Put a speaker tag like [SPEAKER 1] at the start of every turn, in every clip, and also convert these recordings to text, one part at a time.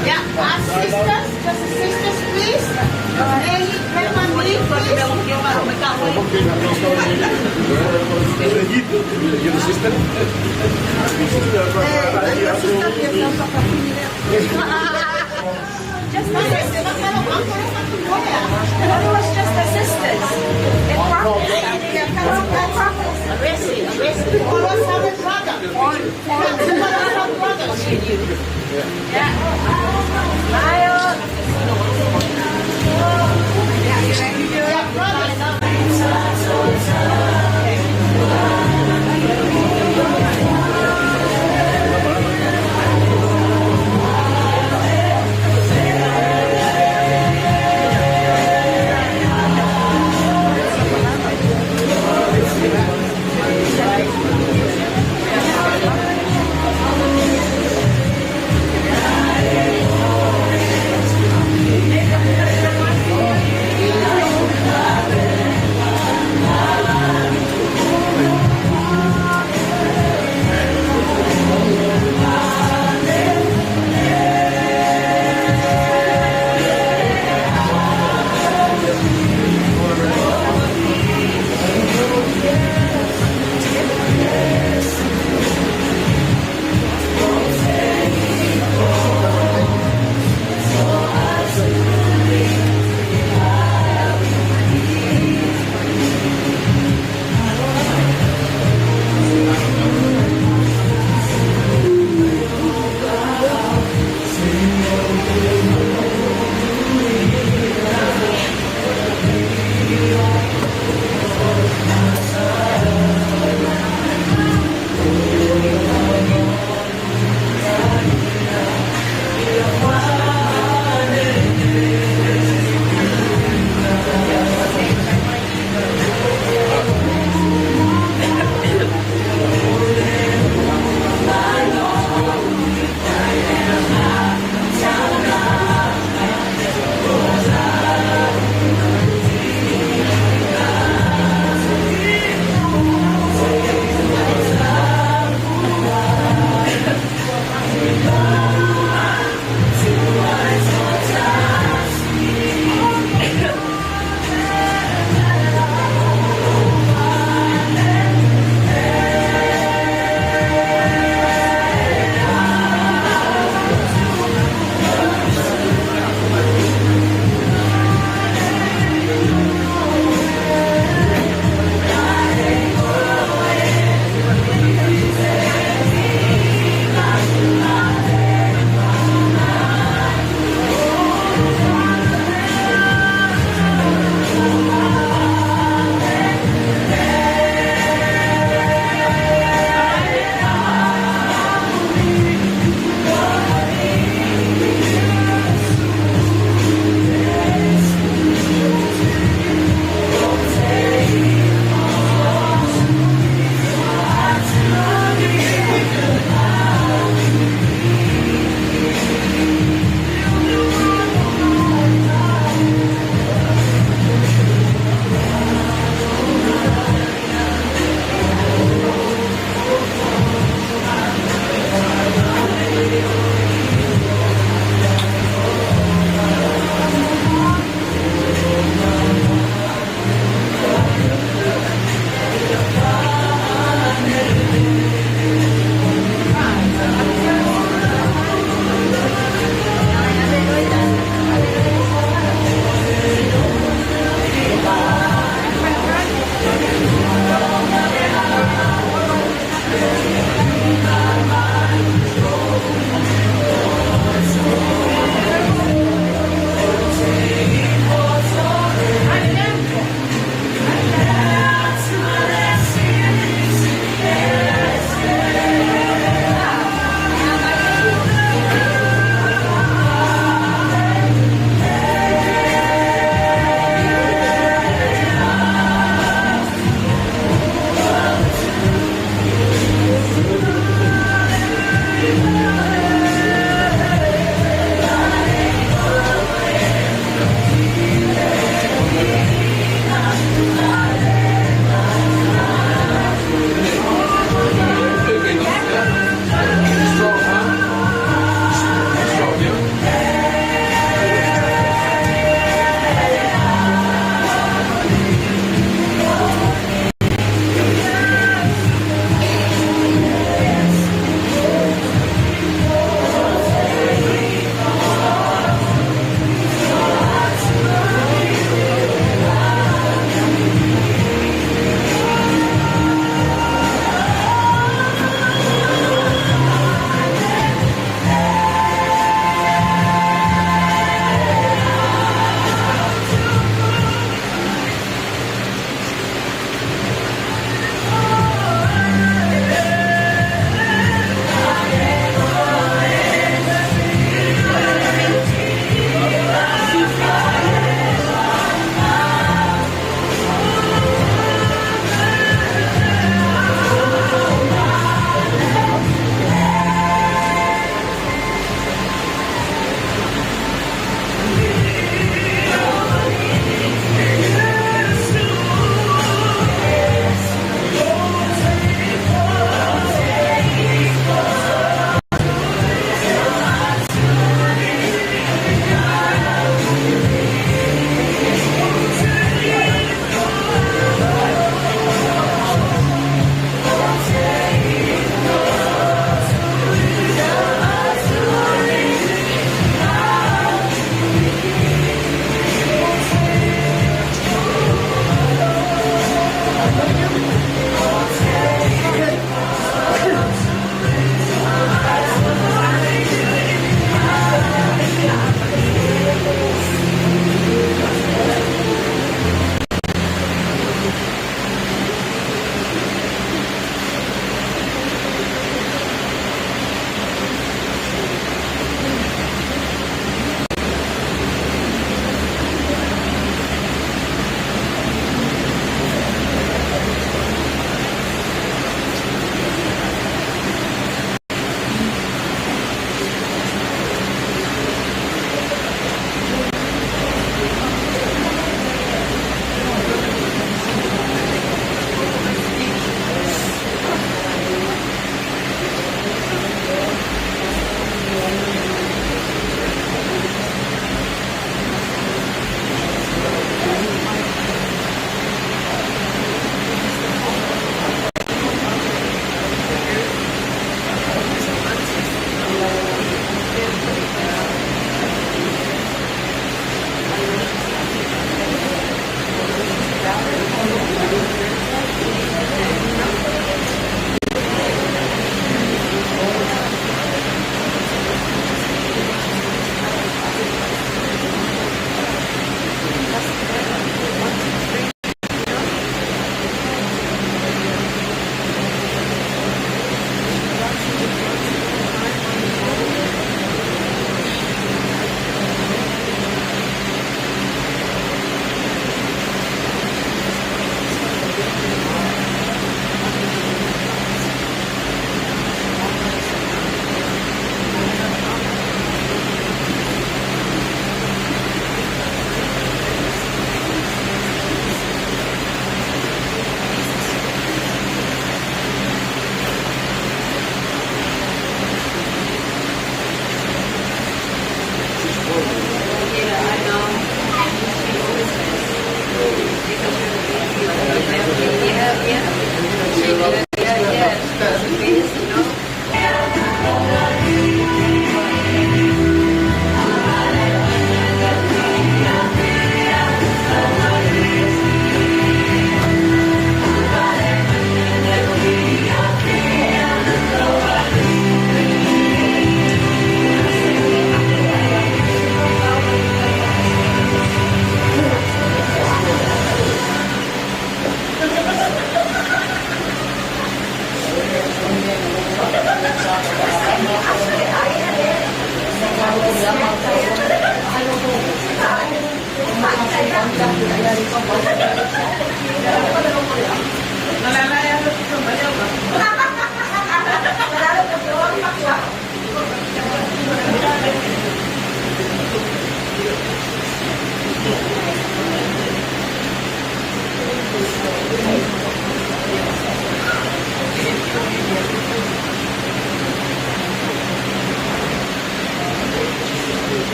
[SPEAKER 1] Yeah, sisters, just sisters, please. Hey, everyone leave, please.
[SPEAKER 2] You're the sister?
[SPEAKER 1] Just the sisters.
[SPEAKER 3] It was just the sisters. It
[SPEAKER 1] All us have a brother. All us have brothers.
[SPEAKER 3] Yeah.
[SPEAKER 1] Yeah, brothers.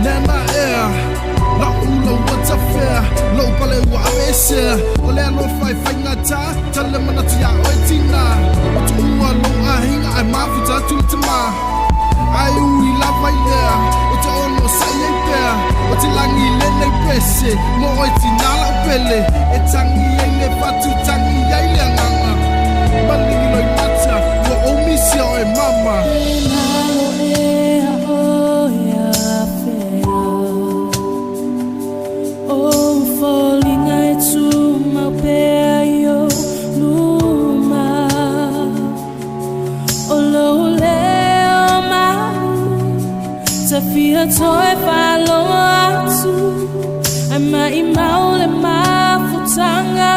[SPEAKER 2] Nana air, la ula what's a fair, low pale wa amese, ole no fai ngata, tale mana tia oitina, tu ua lo ahinga ai mafuta tultama, ai ui la vai there, o te ono sayente, o te langi lene pese, mo oitina la pele, e tangi ene fatu tangi yaile nganga, malingi loi mata, wo omisio e mama.
[SPEAKER 4] Fia toi fa lo atu ai mai maule ma futanga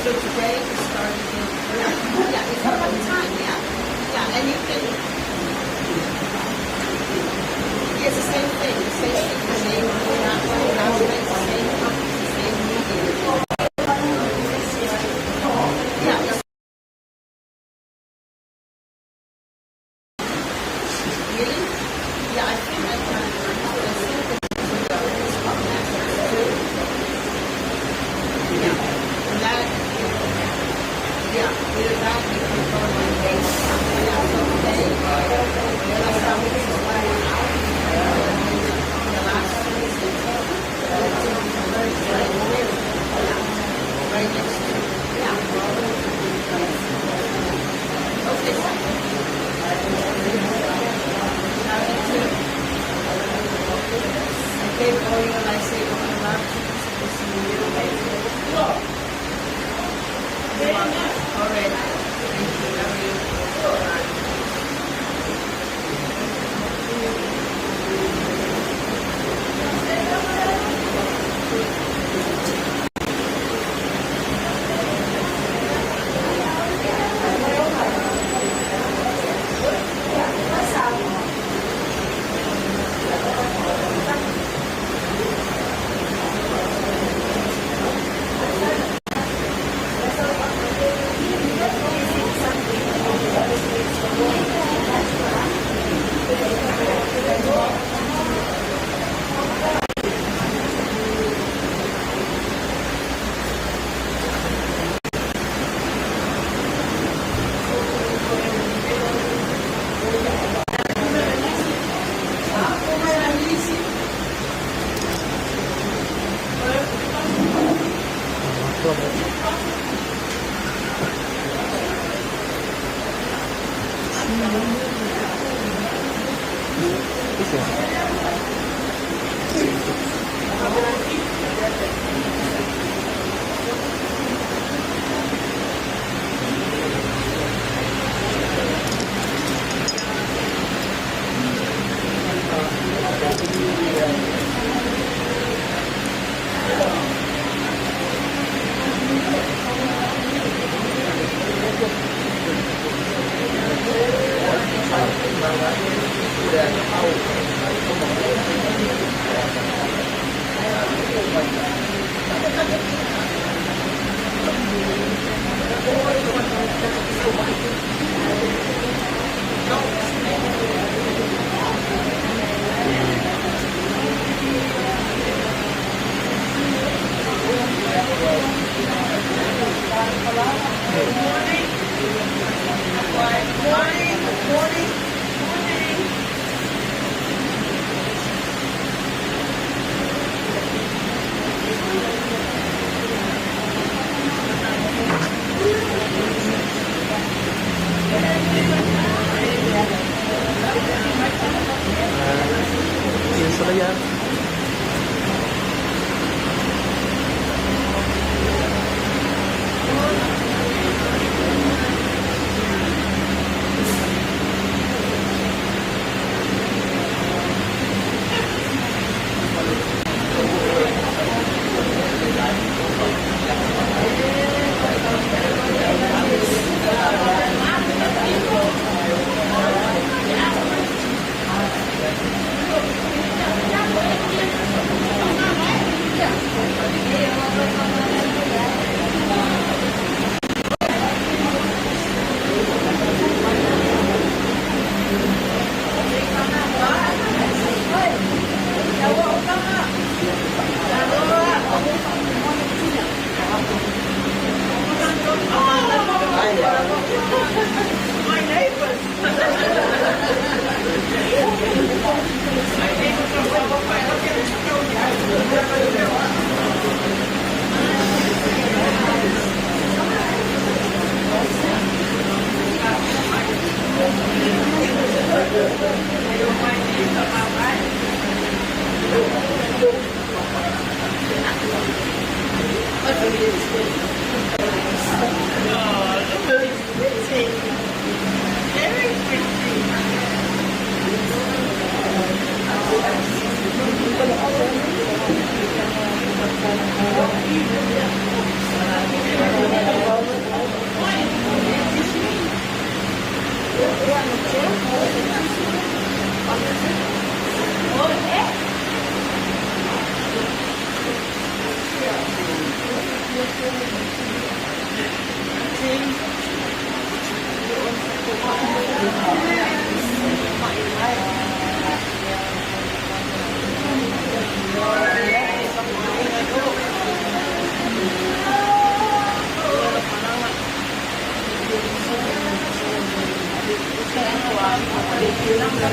[SPEAKER 1] So today we started with, yeah, it's about time, yeah. Yeah, and you can, it's the same thing, the same announcement, the same company, the same meeting. Yeah, really? Yeah, I think I can. Yeah, and that, yeah, either that, you can go on my page. Yeah, so today, that's how we can find out. The last right next to, yeah. Okay, okay, boy, when I say one of our supposed to be little baby. All right. Thank you. Love you.
[SPEAKER 4] Yun sila yan.
[SPEAKER 1] Yeah.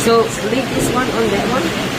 [SPEAKER 4] So leave this one on that one.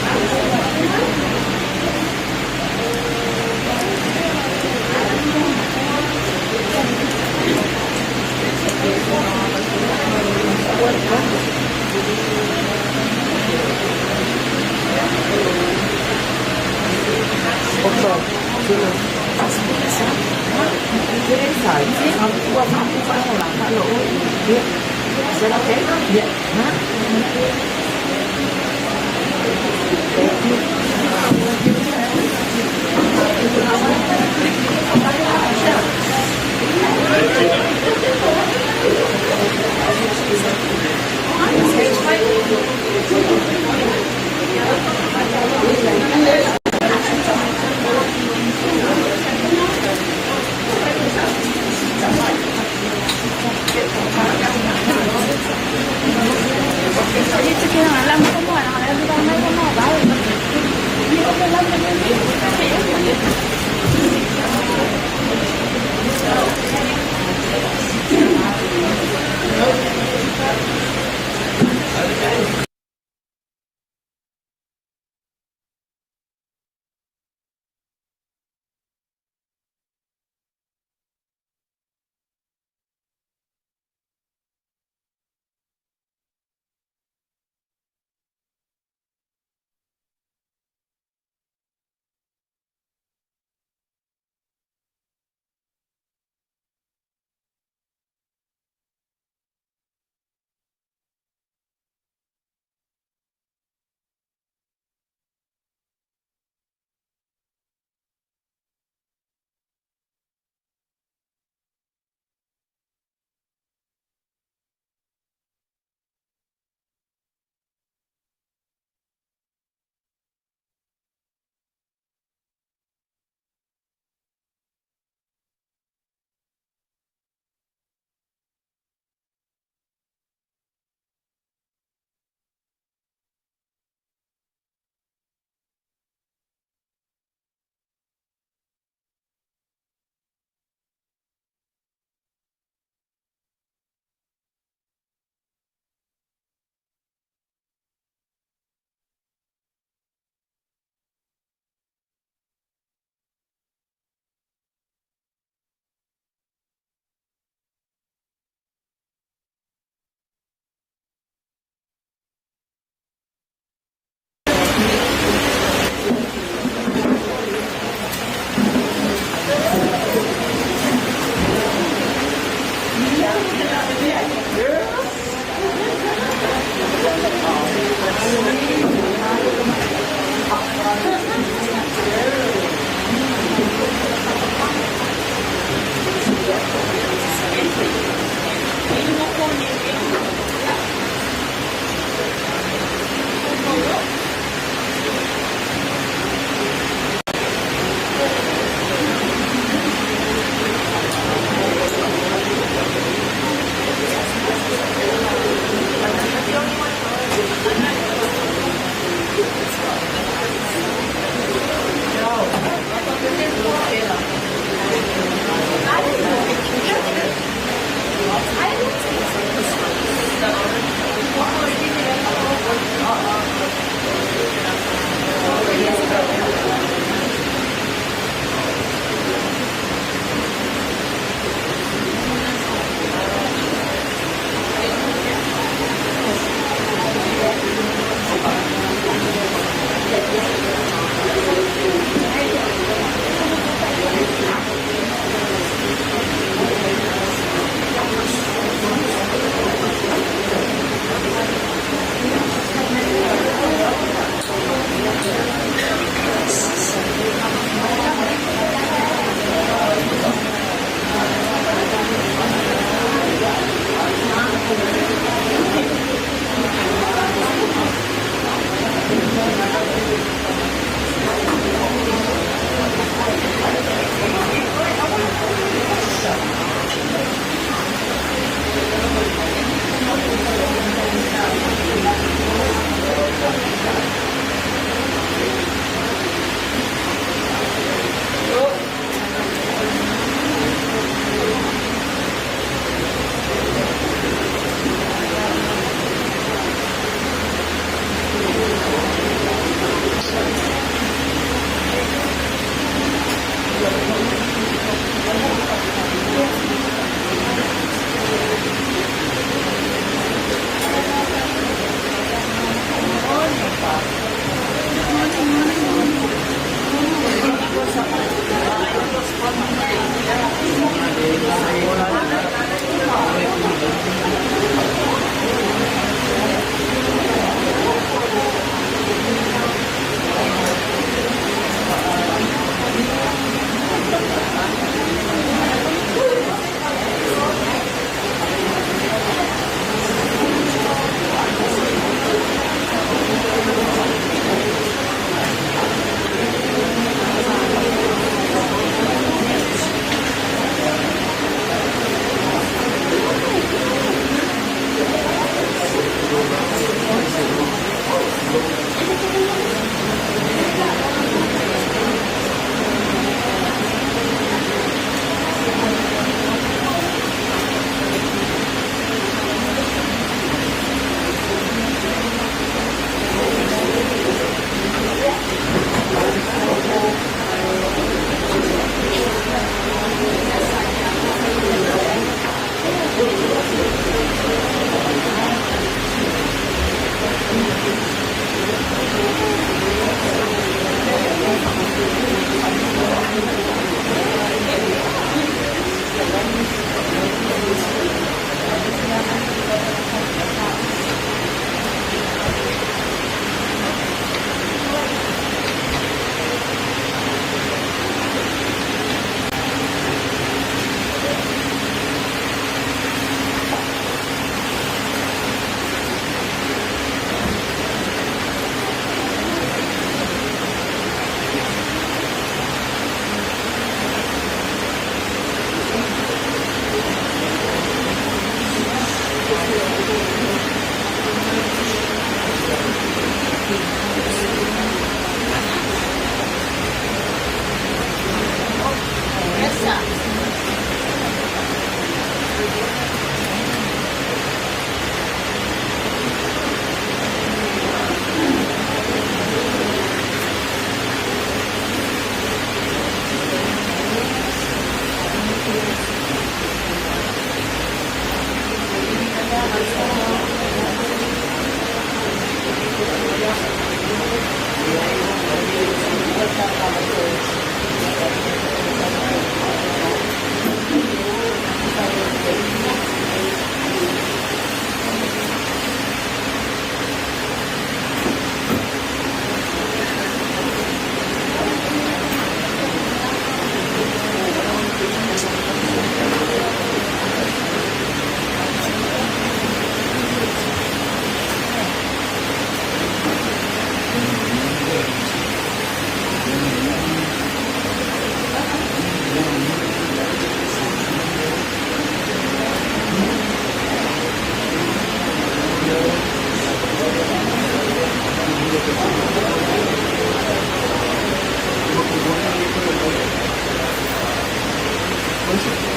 [SPEAKER 1] เ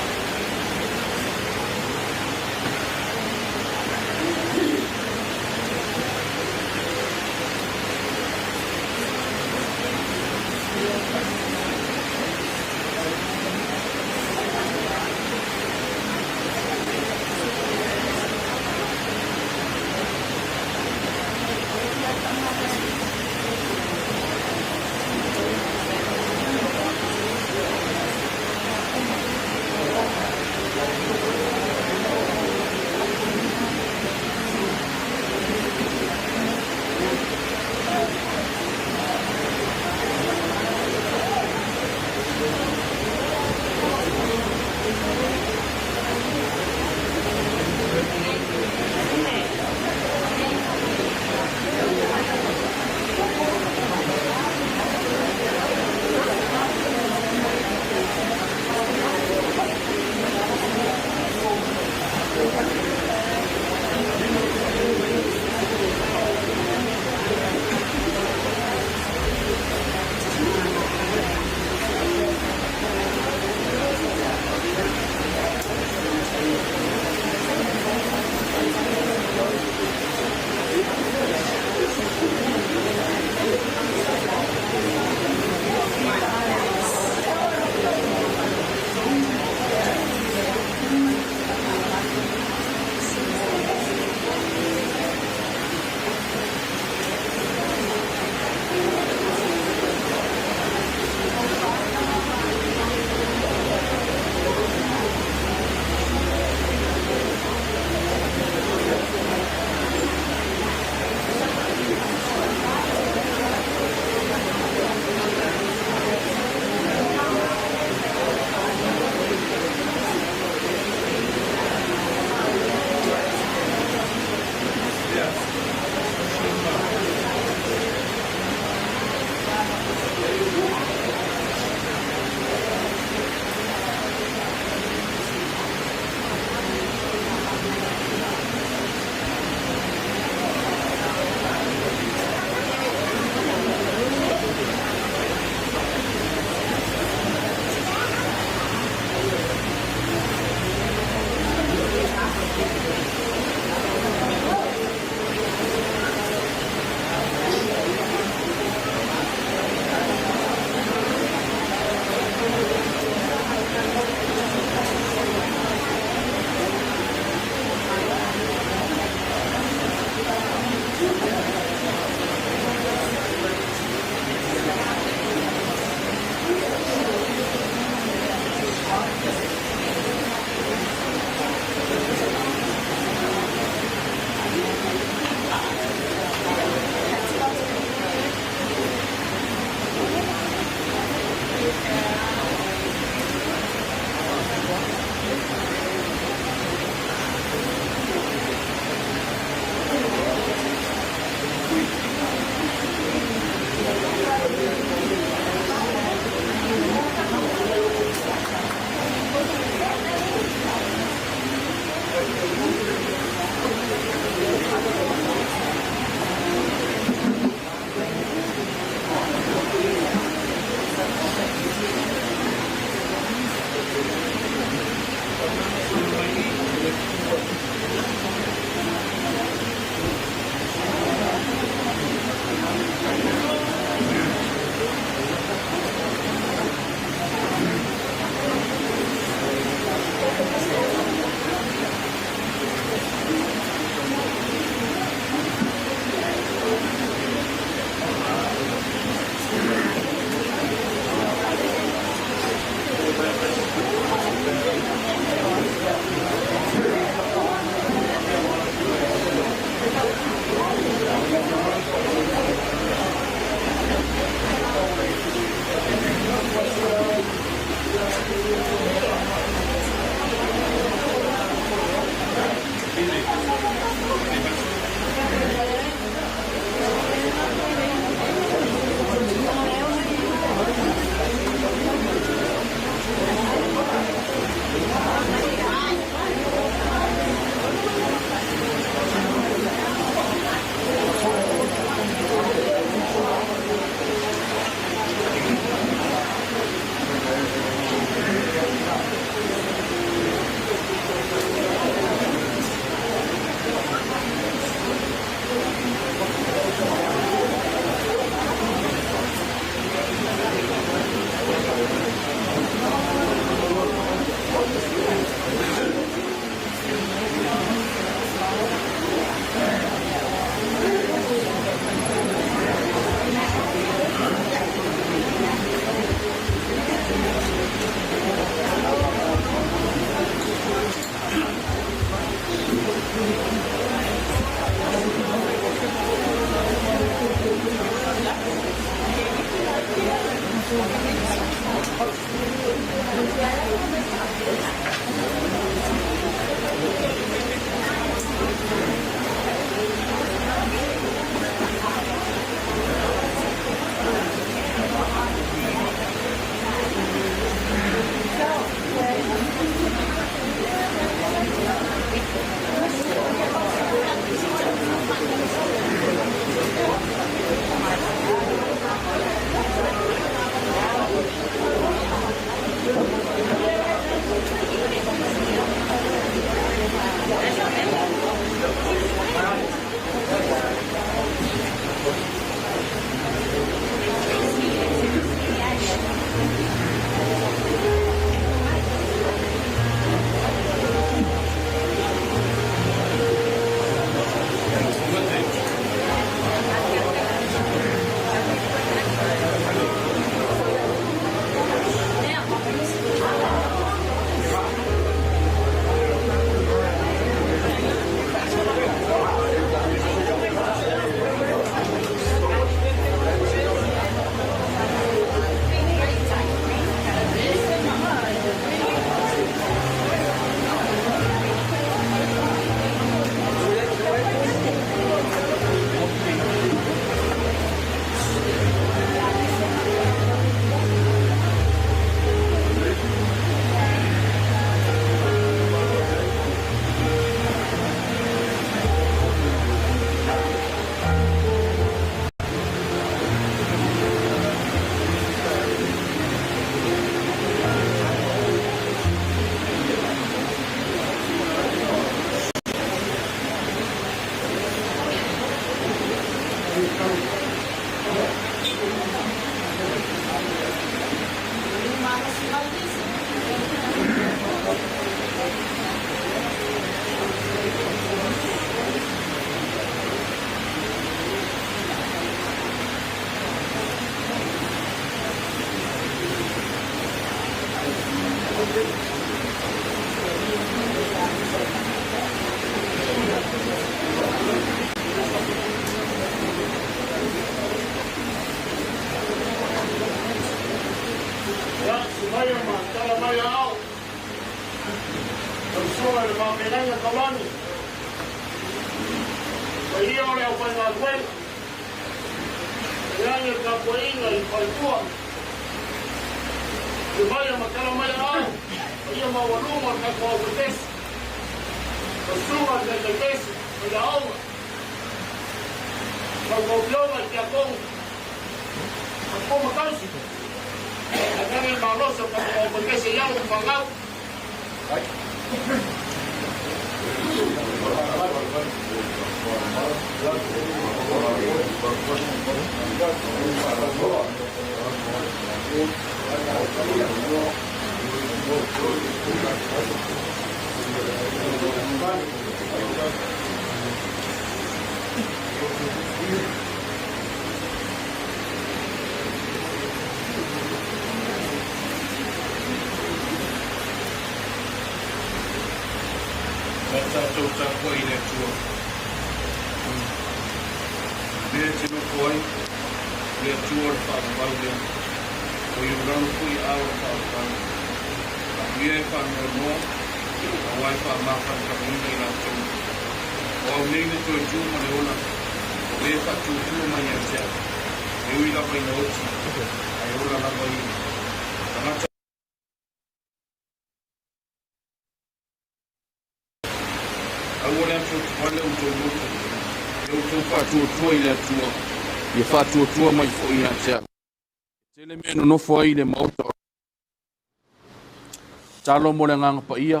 [SPEAKER 5] Talo mo le nganga pa ia,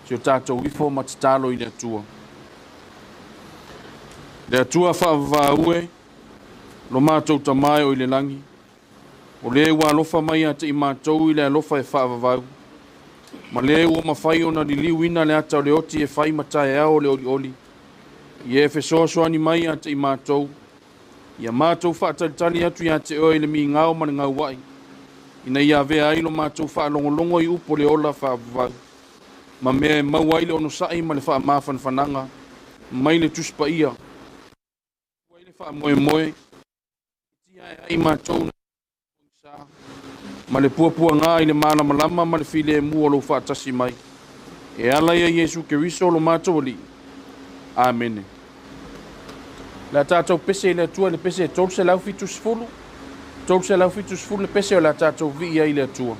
[SPEAKER 5] si o tātou wifo ma te talo i le atua. Le atua wha ue, lo mātou ta mai o i le langi. O le ua alofa mai a te i mātou i le alofa e wha ma le ua mawhai o na li liwina le ata o le oti e whai matai ao le oli oli. I e whesoasoani mai a te i mātou. Ia mātou whaatalitali atu i a te oi le mi ngao ma le ngau wai. Ina ia vea ai lo mātou whaalongolongo i upo le ola whaavavau. Ma mea maua i le ono sai ma le wha mawhan whananga. Mai le tuspa ia. Mai le wha moe moe. Tia ai mātou na sa. Ma le puapua ngā i le malama lama ma le file e mua lo whaatasi mai. E ala ia Yesu Keriso lo mātou ali. Amen. La tātou pese le atua le pese e tolu se lau fitu sifulu. Tolu se lau fitu sifulu le pese o la tātou vi ia i le atua.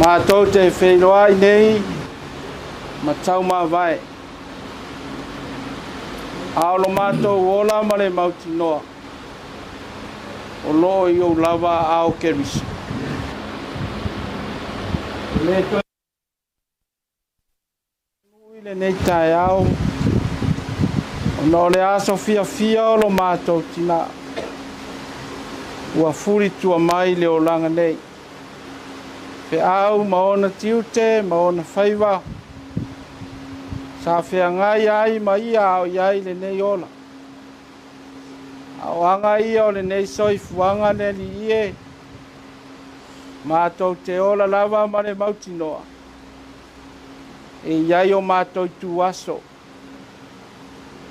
[SPEAKER 6] Mātou te whenua i nei, matau mā vai. Aolo mātou ola ma le mauti noa. O loo i o lava ao kerisi. Le toi nui le nei tae au. O no le aso fia fia o lo mātou tina. Ua furi tua mai le o langa nei. Pe au maona tiute, maona whaiwa. Sa whea ngai ai ma ia au iai le nei ola. Au anga ia o le nei soifuanga le li ie. Mātou te ola lava ma le mauti noa. E iai o mātou tu aso.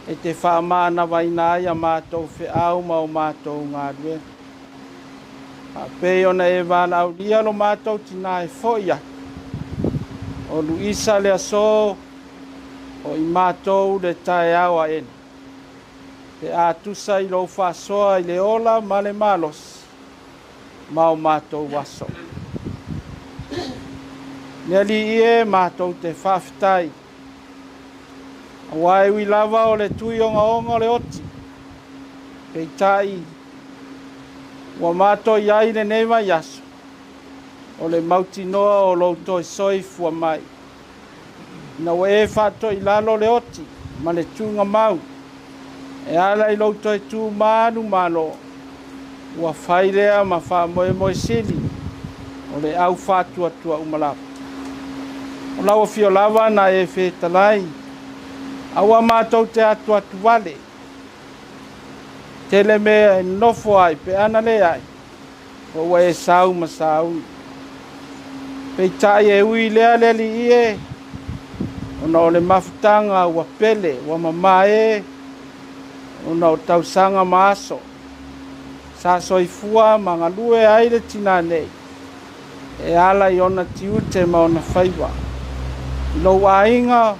[SPEAKER 6] E te whaamana waina ia mātou whea au ma o mātou ngā rue. A pei ona e wala au lia lo mātou tina e foia. O Luisa le aso, o i mātou le tae au a ena. Te atusa i lo whasoa i le ola ma le malos. Ma o mātou waso. Neli ie mātou te whawhitai. A wai ui lava o le tui onga onga le oti. Pei tai. Wa mato iai le neima yaso. O le mauti noa o lo toi soi fua mai. Na wa e fato i lalo le oti. Ma le tunga mau. E ala i lo toi tu manu malo. Wa whailea ma wha moe moe sili. O le au fatua tua umalapa. O lawa fio lava na e whetalai. Awa matou te atua tuwale. Tele mea e nofo ai, pe ana le ai. O wa e sau ma sau. Pe tai e ui lea le li ie. O na o le mafutanga wa pele, wa mamae. O na o tausanga maaso. Sa soifua ma ngalue ai le tina nei. E ala i ona tiute ma ona whaiwa. Lo wainga,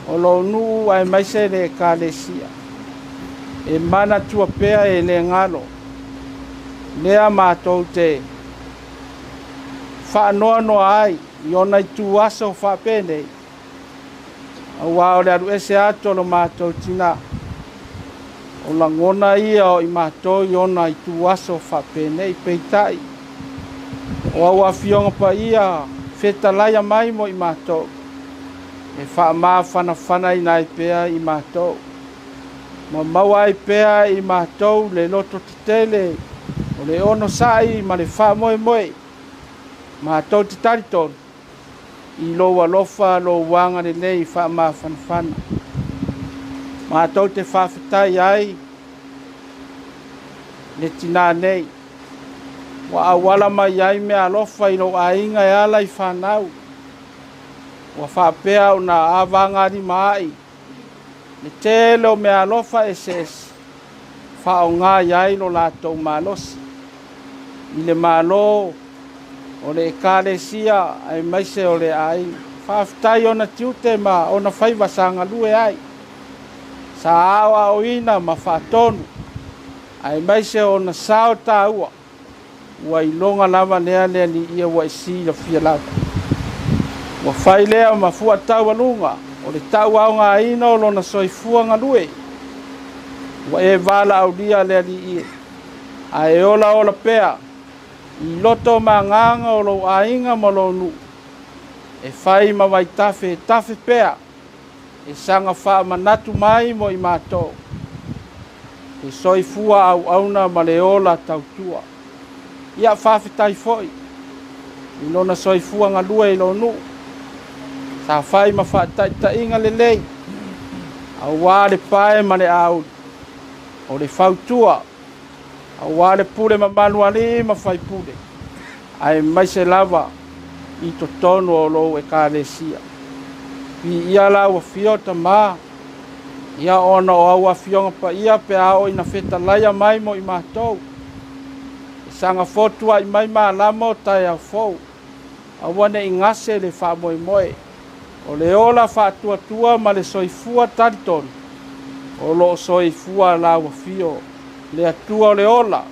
[SPEAKER 6] o lo nuu ai maise le kālesia. E mana tua pea e le ngalo. Lea mātou te whaanoa noa ai, i ona i tu aso whapene. A wao le aru ese ato lo mātou tina. O la ngona ia o i mātou i ona i tu aso whapene i peitai. O au a fionga pa ia, whetalaya mai mo i mātou. E wha whana i nai pea i mātou. Ma maua i pea i mātou le loto titele. O le ono sai ma le wha moe moe. Mātou te tariton. I loa lofa lo wanga le nei wha whana. Mātou te whawhitai ai. Le tina nei. Wa awala mai ai mea lofa i lo ainga e ala i whanau. Wa whapea o na awanga ni mai. Le telo me alofa eses. Fa o ngā iai lo lātou mālosi. I le mālo o le kālesia ai maise o le ai. Whawhitai o na tiute ma o na whaiwasanga lue ai. Sa awa o ina ma whatonu. Ai maise o na sao tā ua. Ua i longa lava lea lea ni ia wa isi la fia lava. Wa whai lea ma fua tau alunga. O le tau au ngā ina o lona soifua ngā lue. Wa e wala au lia lea li ie. A e ola pea. I loto ma nganga o lo ainga ma lo nu. E whai ma wai tafe pea. e sanga whaamanatu mai mo i mātou. E soifua au auna ma le ola tautua. Ia whawhitai foi. I lona soifua ngā lua i lo nu. Sa whai ma whaatai ta inga le lei. Au wāre pae ma le au. O le whautua. Au wāre pule ma manuali ma whai pule. Ai mai se lava i to tonu o lo e kālesia. I ia la ua fiota maa. Ia ona o au a fionga pa ia pe ao ina feta laia mai mo i mātou. E sanga fotua i mai maa lamo tai au fou. Awane i ngase le wha moe moe. O le ola wha tua tua ma le soifua tariton. O lo soifua la ua fio. Le atua o le ola.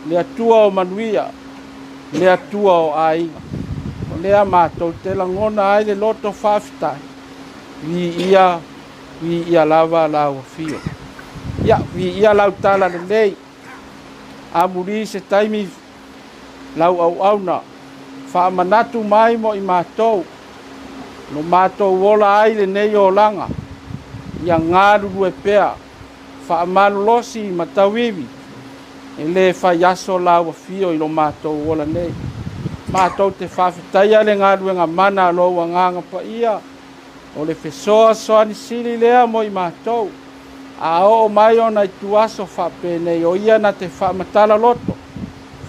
[SPEAKER 6] Le atua o manuia. Le atua o ainga. O lea mātou te langona ai le loto whaafitai. Vi ia lava la ua fio. Ia, vi ia lau tala le lei. A muri se taimi lau au auna. Whaamanatu mai mo i mātou. No mātou wola ai le nei o langa. Ia ngāru rue pea. Whaamanu losi i matawiwi. E le whaiaso la ua fio i lo mātou wola nei. Mātou te whawhitaia le ngāru e ngā mana lo ua nganga pa ia. O le fesoa soani sili lea mo i mātou. A o mai o nai tuaso whapene o ia na te whaamatala loto.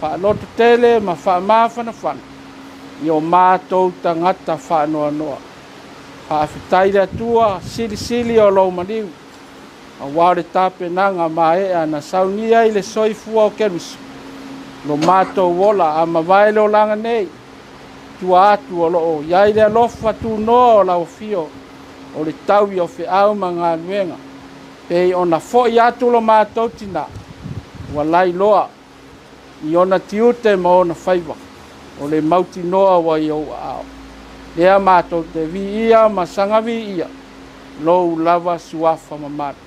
[SPEAKER 6] Whaaloto tele ma whaamawhana whana. I o mātou tangata whaanoa noa. Whaafitaire atua sili sili o lau maniu. A wāre tāpe nanga mae a na saunia i le soifua o kerusu. Lo mātou wola a mawaele o langa nei. Tua atu o loo, iai le alofa tu noa o lau fio, o le taui o fe au ma ngā nuenga. Pei ona fo i atu lo mātou tina, walai loa, i ona tiute ma ona whaiwa, o le mauti noa wa i au ao. Lea mātou te vi ia ma sanga vi ia, lou lava suafa ma mara.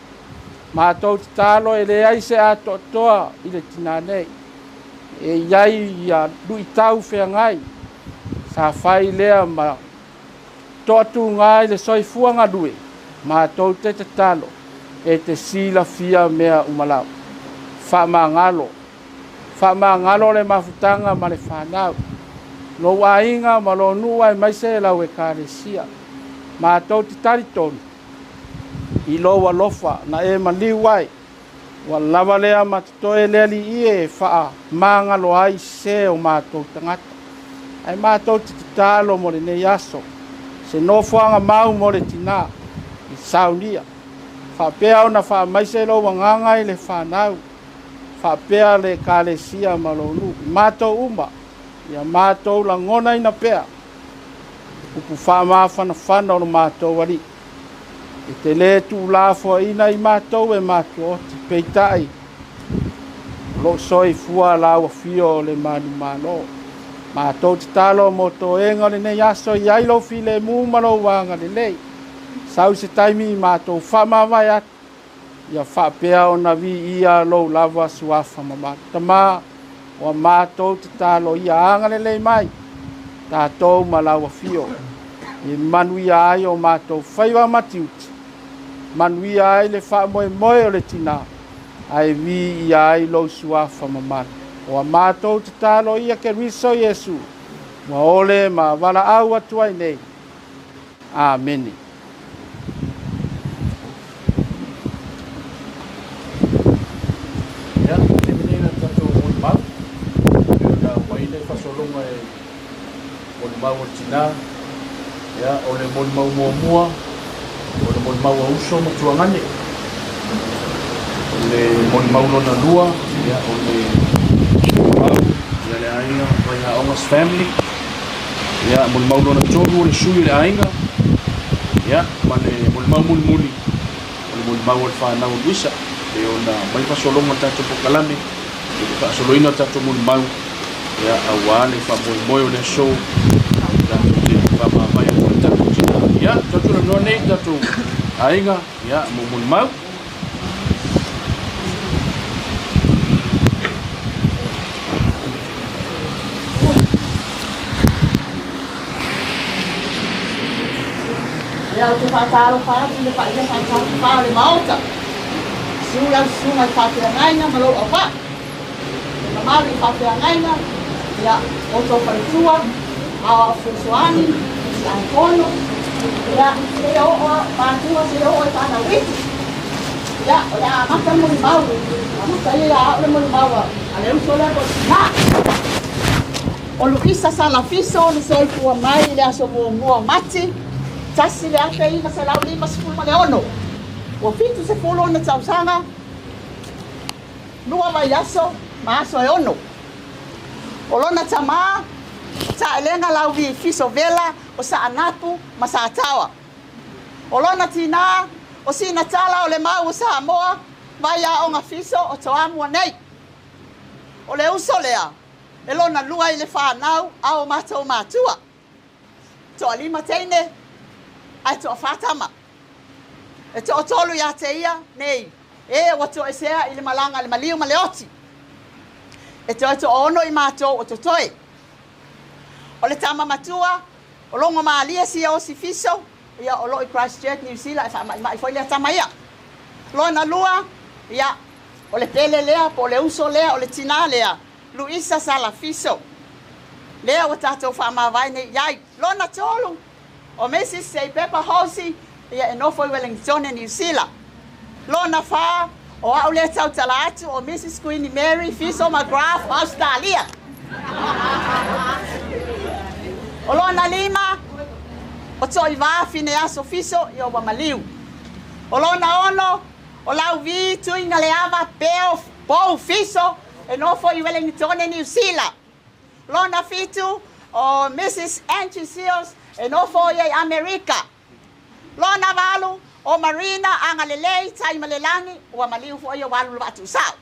[SPEAKER 6] Mātou te talo e le ai se ato toa i le tina nei, e iai ia dui tau whea ngai, sa fai lea ma toatu ngai le soifua ngā due, mātou te talo, e te sila fia mea umalau. Wha ngalo le mafutanga ma le whanau. No wainga ma lo nua e maise lau e kāresia. Mātou te taritonu. I loa lofa na e maliu ai. Wa lava lea ma toe lea li ie wha mangalo ai se o mātou tangata. Ai mātou te talo mo le nei aso. Se nofoanga mau mo le tina. I saunia. Whapea o na wha maise lo wanganga i le whanau. Whapea le kālesia malonu. Mātou uma. Ia mātou la ngona ina pea. Upu whamawhana whana o mātou wari. E te le tu lafo ina i mātou e mātou o te peitai. Lo soi fua lawa fio le manu malo. Mātou te talo mo to enga le nei aso i ailo file mu malo wanga le lei. Sau se taimi i mātou whamawai atu. Ia whapea o na vi ia lo lava suafa mamata. Tama o mātou te talo ia anga le lei mai. Tātou malawa fio. I manuia ai o mātou whaiwa matiuti. Manuia ai le wha moe moe o le tina. Ai vi ia ai lo suafa mamata. O mātou te talo ia ke riso Yesu. Wa ole ma wala au atu ai nei. Ameni. Mau tina ya ole mau mua ole mau uso mo tuangane ole mau na lua ya ole mau ya le ainga vai a almost family ya mau na choru le shui le ainga ya mane mau muli ole mau fa na Luisa e ona mai fa solo mo tanto pokalame e fa solo ina tanto mau ya awane fa moi le show ya tatu no nei tatu ainga ya mun mau
[SPEAKER 1] Leo te whātaro whātu le whaia whātaro whāle maota. Sula sunga i whātea ngainga malo o wha. Na maari i whātea ngainga, ia o tō whaitua, awa o whusoani, ia e kono, ia se o whātua se o e whāna witi. Ia, o ia mata mori mau, amuta ia aole mori mau, a leo so lea ko tina. O Luisa Sala Fiso, ni se kua mai, lea so mua mati, tasi le ake ina se lau 5 ma le ono. Ua fitu se folo na tausanga, nua mai aso, ma aso e ono. O lona tama, ta elenga lau vi fiso vela, o sa anapu, ma sa atawa. O lona tina, o si na tala o le mau o sa amoa, vai a onga fiso o toamu anei. O le uso lea, e lona lua i le whanau, a o matou matua. Toa lima teine, ai toa whatama. E toa tolu ia te ia, nei, e wato e sea i le malanga le maliu ma le oti. E toa toa ono i matou o totoe. O le tama matua, o longo maalia si o si fiso, ia o lo i Christchurch, New Zealand, i foi lea tama ia. Lona lua, ia, o le pele lea, po le uso lea, o le tina lea, Luisa Sala Fiso. Lea o tatou whamawai nei iai. Lona tolu, o Mrs. Sei Pepper Hosi, ia e nofo i Wellington e New Zealand. Lona wha, o au le tau tala atu, o Mrs. Queenie Mary Fiso McGrath, Australia. O lona lima, o toi wā fine aso Fiso i o Wamaliu. O lona ono, o lau vi tuinga le ava peo pou Fiso, e nofo i Wellington e New Zealand. Lona fitu, o Mrs. Angie Seals, e nofo i Amerika. Lona walu, o Marina Angalelei, tai malelangi, ua maliu fo i o walu watu sao.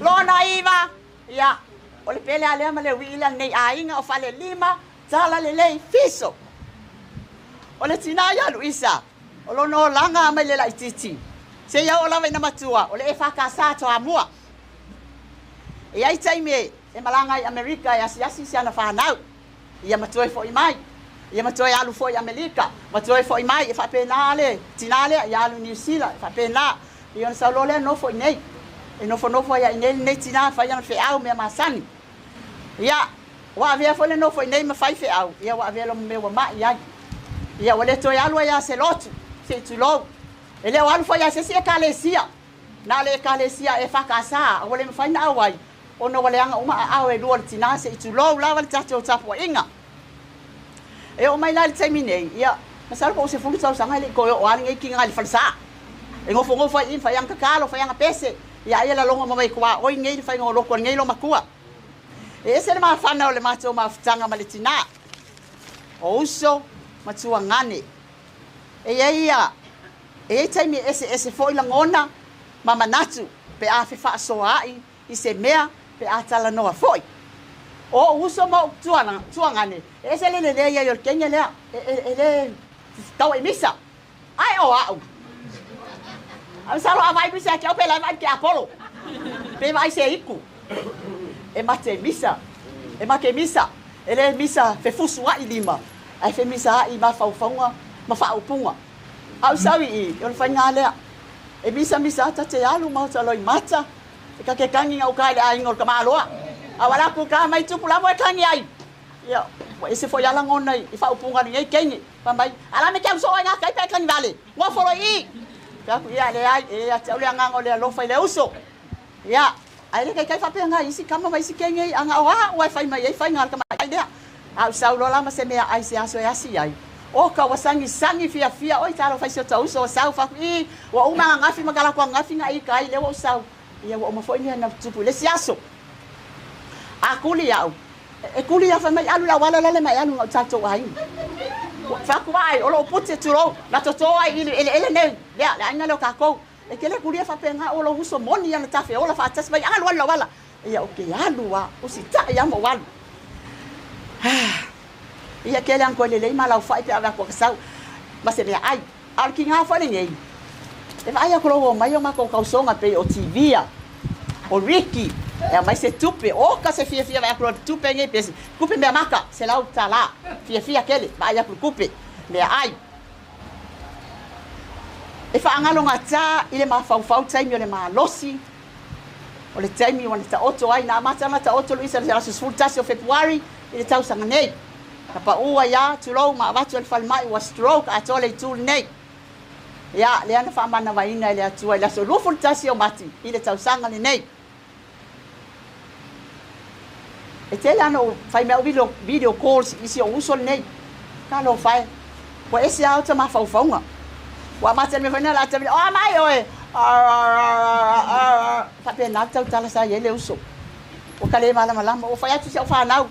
[SPEAKER 1] Lona iwa, ia, o le pele alea male wila nei ainga o fale lima, tala lelei Fiso. O le tina ia Luisa, o lona o langa mai le laititi. Se ia o lawa ina matua, o le e whakasa toa mua. E ai taime, e malanga i Amerika, e asi se ana whanau. Ia matua i fo i mai. Ia matua i alu fo i Amerika. Matua i fo i mai, e whapena le, tinale, i alu New Zealand, e whapena. I ona saulole nofo i nei. E nofo ia i nei tina, whai ana wheau mea masani. Ia, wa avea fo le nofo i nei ma whai wheau. Ia wa avea lo mewa mai ai. Ia wale toi alu ia se lotu, se tulou. E leo alu fo ia se sia kalesia. Na le kalesia e whakasa, a wale me whai na awai. Ono wale anga uma au e lua le tina se tulou, la wale tato tapua inga. E o mai la le taimi nei, ia, masalo po se fulu tau sanga le koe o alinga i kinga le falsa. E ngofo i whai anga kalo, whai anga pese. Ia ia la longa mamai kua, oi ngei le whai ngā loko, ngei lo makua. E ese le maa whanau le matou maa whtanga ma le tina. O uso, matua ngane. E ia, e taimi ese fo ila ngona, mama natu, pe a fe wha soa ai, i se mea, pe a tala noa foi. O uso mo tuangane. E se le ia i Kenya lea, e le tau e misa. Ai o au. Am salo a vai misa ki au pe la vai ki Apollo. Pe vai se iku. E mate misa. E make misa. E le misa fe fusua i lima. Ai fe misa i ma faufunga, ma faupunga. Au sawi i, yo le whainga lea. E misa ta te alu mau talo i mata. E ka ke kangi ngau kai le a ingol ka maloa. A wala ku ka mai tupu la mo e kangi ai. Ia, e se foi ala ngona i faupunga ni ei kengi. Pambai, ala me kem so nga kai pe kangi vale. Ngo folo i. Ka ku ia le ai, e a tau le ngango le lofa i le uso. Ia, ai le kai fa nga isi kama mai si kengi anga wa wa fai mai ei fai ngal ka mai dea. Au saulo la ma se mea ai se aso e asi ai. O ka wasangi fia oi talo fai so tau so sau fa i wa uma ngafi magala kwa ngafi nga i kai le wo sau. Ia wa ma foi ni na tupu le siaso. A kuli au. E kuli ya fa mai alu la wala le mai alu tato ai. Fa ku ai o lo puti turo na toto ai ele ne ya la anga lo ka ko. E kele kuli fa penga o lo uso moni ya na tafe o la fa tas mai alu wala. Ia o ke alu wa o si ta ya mo walu. Ia kele an ko le malau fai pe ava ko sau. Ma se me ai. Al ki nga fa le nei. E vai a ko mai o ma ko kausonga pe o TV a. O Ricky, e mai se tupe, o ka se fia vai a ko tupe ngai pe. Kupe me maka, se lau tala. Fia kele, vai a ko kupe. Me ai. e whaangalo ngā tā, i le mawhauwhau taimi o le malosi, o le taimi o le ta oto ai, nā matanga ta oto Luisa le rasu sultasi o Februari, i le tausanga nei. Ka pa ua ia, tulou ma avatu le whalimai ua stroke, a tole i tūli nei. Ia, le ana whaamana waina i le atua, i le aso lufultasi o mati, i le tausanga le nei. E tele ana o whai mea video calls isi o uso le nei. Ka lo whai. Wa esi au ta mawhauwhaunga. Wa mata me whaina la ta vile, o mai oe. Whape nā tau tala sa iele uso. O ka le malama, o whai atu si au whanau.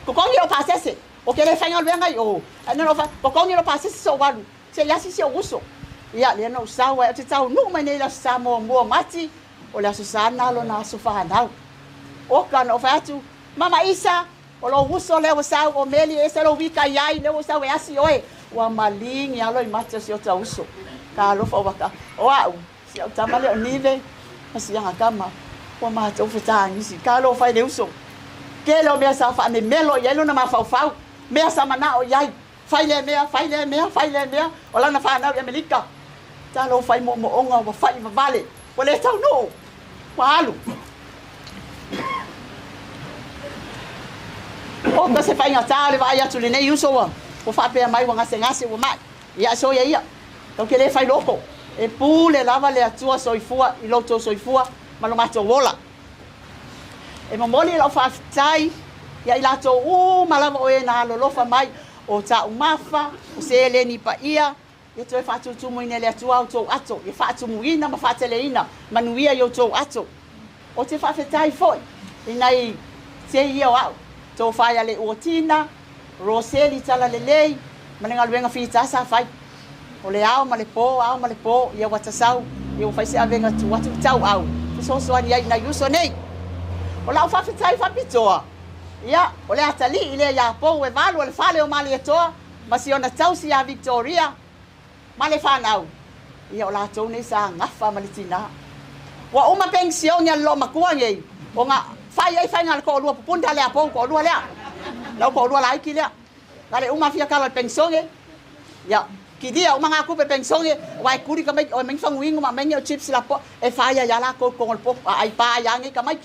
[SPEAKER 1] Ko kongi o pasese. O ke le whainga luenga i o. Ko kongi o pasese so waru. Se yasi si o uso. Ia, le ana usawa, o te tau nuku mai nei la sa mua mati. O le aso sa nalo na aso whanau. O ka no whai atu, mama Isa, o lo uso leo sau, o meli e se lo wika iai, leo sau e asi oe. Ua malingi alo i mati o si o ta uso. Ka alofa o waka. O au, si au tamale o nive, asi anga kama. Ua mata o wheta angisi. Ka alofa i le uso. Ke leo mea sa wha me melo i elu na mawhauwhau. Mea sa mana o iai. Whai le mea. O lana whanau i Amerika. Ta alofa i mo onga o whai vale. O le tau no. Wa alu. O ka se whainga tāle wa ai atu le nei uso wa. O whapea mai wa ngase wa mai. Ia so ia. Tau ke le whai loko. E pū le lava le atua soifua, i loto soifua, malo mato wola. E mamoli lau whaafitai, ia i lato malama o e nā lolofa mai, o ta umafa, o se ele ni pa ia, ia toi whaatutumu ina le atua o tō ato, ia whaatumu ina ma whaatele ina, manuia i o tō ato. O te whaafitai foi, inai te ia o au. Tō whai ale ua tina, roseli tala le lei, manenga luenga whita sa whai. O le ao ma le pō, ia watasau, ia whai se avenga tu watu tau au. Te sosoani ai na yuso nei. O lau whawhitai whapitoa. Ia, o le atali i le ia pō e walu o le whale o mali e toa, ma si ona tausi a Victoria, ma le whanau. Ia o la tau nei sa ngafa ma le tina. Wa uma pension ia lo makua ngei, o nga whai ai whai ngā le ko olua pupunda le a pō ko olua lea. Lau ko olua laiki lea. Ngale uma fia kala le pension e. Ia, ki dia uma ngā kupe pension e, wai kuri ka mai, o mengi whanguingu ma mengi o chips la po, e whai ai ala ko kongol po, ai pā yangi ka mai.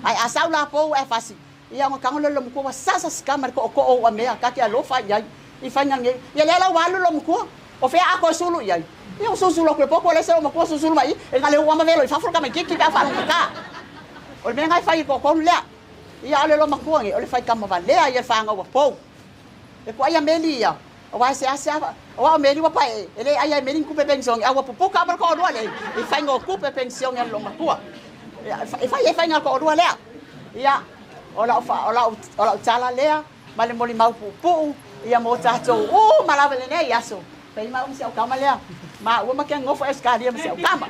[SPEAKER 1] Ai asau la po e fasi. Ia ngo kango lo mko wa sasa skama ko o mea ka ke alofa ia. I fanya nge. Ia le la walu lo mko. O fe a ko sulu ia. Ia so sulu ko po ko le se o mko so sulu mai. E ngale o ma velo i fa fo ka mai ki ka fa ka. O me ngai fai ko le. Ia le lo mko nge o le fai ka ma va le ia fa nga wa po. E ko ia meli ia. O wa se asa. O wa meli wa pa e. Ele ai meli ku pe pension. A wa po ka ba ko do le. I fai ngo ku pe pension ia lo mko. E fai nga ko do le. Ia ola tala lea, ma le moli mau pupu, ia mo tātou, malawa le nei aso. Pei mau msi au kama lea, ma ua makia ngofo eskalia msi au kama.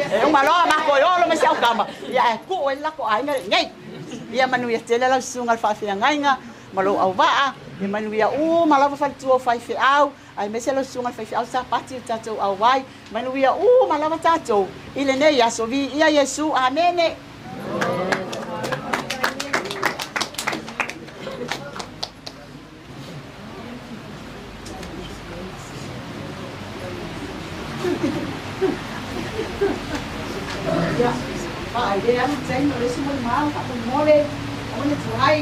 [SPEAKER 1] E umaloa mako iolo msi au kama. Ia e ku e lako ainga le ngei. Ia manu ia tele lau sunga alfawhia ngainga, malo au waa, ia manu ia malawa whalitua whaiwhi au, ai mese lau sunga alfawhia au sa pati o tātou au wai, manu ia malawa tātou, i le nei aso vi, ia Yesu, amene. Ai de anu tsain no lesu mo mal ka ko mole ona tsuai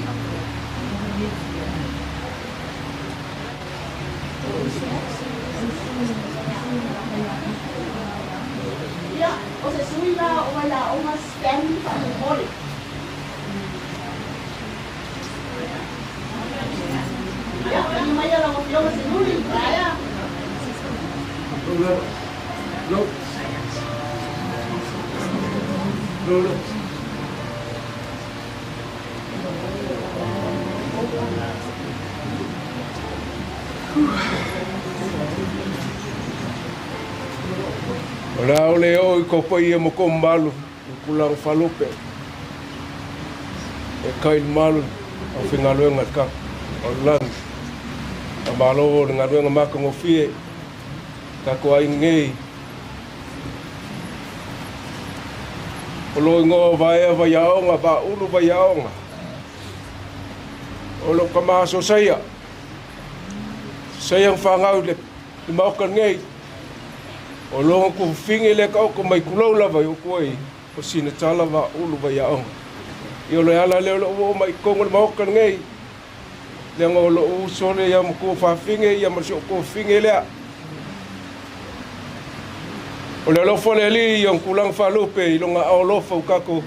[SPEAKER 1] ya o se suila o wala o mas spam ka ko mole ya ni mai la mo yo se nuli ya
[SPEAKER 2] No. Ora ole o ko pai mo ko malu kulang falupe. E kai malu o fingalu ngaka. Olan. Amalo ngalu ngama ko fie. Ka ko ai ngei. Olo ngo vai vai aonga ba ulu vai aonga. Olo kama so saya. Sayang fangau le
[SPEAKER 7] I mauka ngei. O longa ku fingi le ka o mai kulau lava o koi. O sina tala wa ulu wa ya onga. I o le ala le o mai kongo le mauka ngei. Le ngo lo o sore ya mo ko fa fingi ya mo ko fingi le. O le lofo le li yon kulang fa lupe I longa au lofa u kako.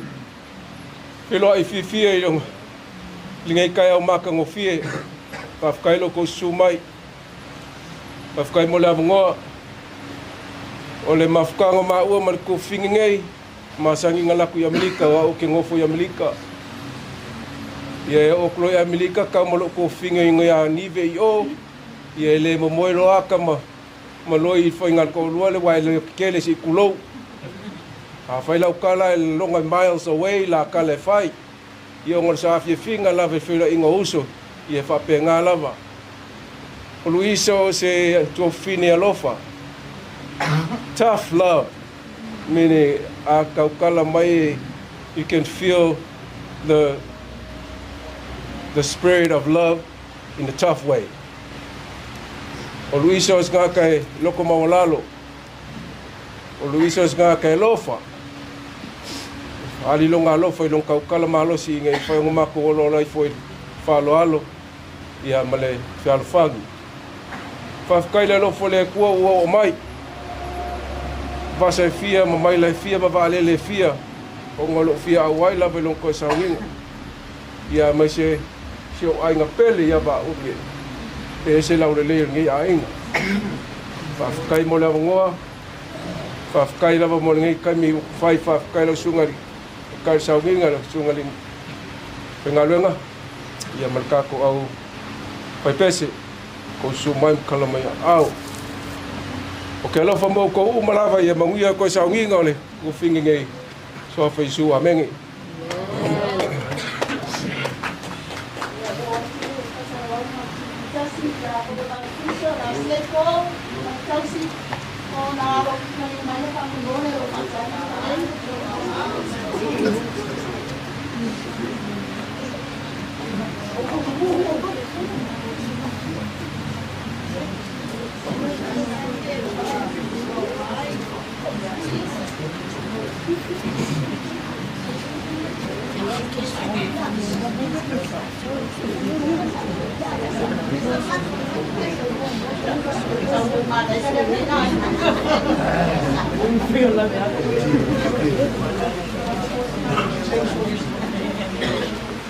[SPEAKER 7] Pelo ai fifie I longa. Lingai kai au maka ngofie. Pafkai lo ko sumai. Pafkai mo la ngoa. O le mafkanga ma ua mar ko fingi ngai. Masangi ngalaku ya Amerika wa o ke ngofo ya Amerika. Ia o klo ya Amerika ka mo lo ko fingi ngai a nive I o. Ia le mo moelo aka ma. Maloi foi ngal ko lua le wai le kele si kulo. A fai lau kala longa miles away la kale fai. Ia ngor sa afie finga la ve fila inga uso. Ia fa pe lava. O Luisa se to fini alofa. Tough love. Meaning a kaukala mai you can feel the spirit of love in the tough way. O Luisa is ngā kai loko maolalo. O Luisa is ngā kai lofa. Ali longa lofa I long kaukala malosi ngai whai ngumako olo lai foi whalo alo. Ia male whialo whangu. Whafkai le lofo le kua ua o mai. Vasa fia ma mai lai fia ma vale le fia. O ngalo fia awai lawe long koe sauinga. Ia mai se o ainga pele ia ba uke. E se lau le leo ngai ainga. Whafkai mo lewa ngoa. Whafkai lawa mo ngai kai mi whai whafkai lau sungari. Kai sauinga lau sungari. Pengaluenga. Ia malkako au pai pese. Ko sumai kalamai au. O ke alofa mo ko umalawa ia manguia ko sauinga ole. Ko fingi ngai. So fai su amengi.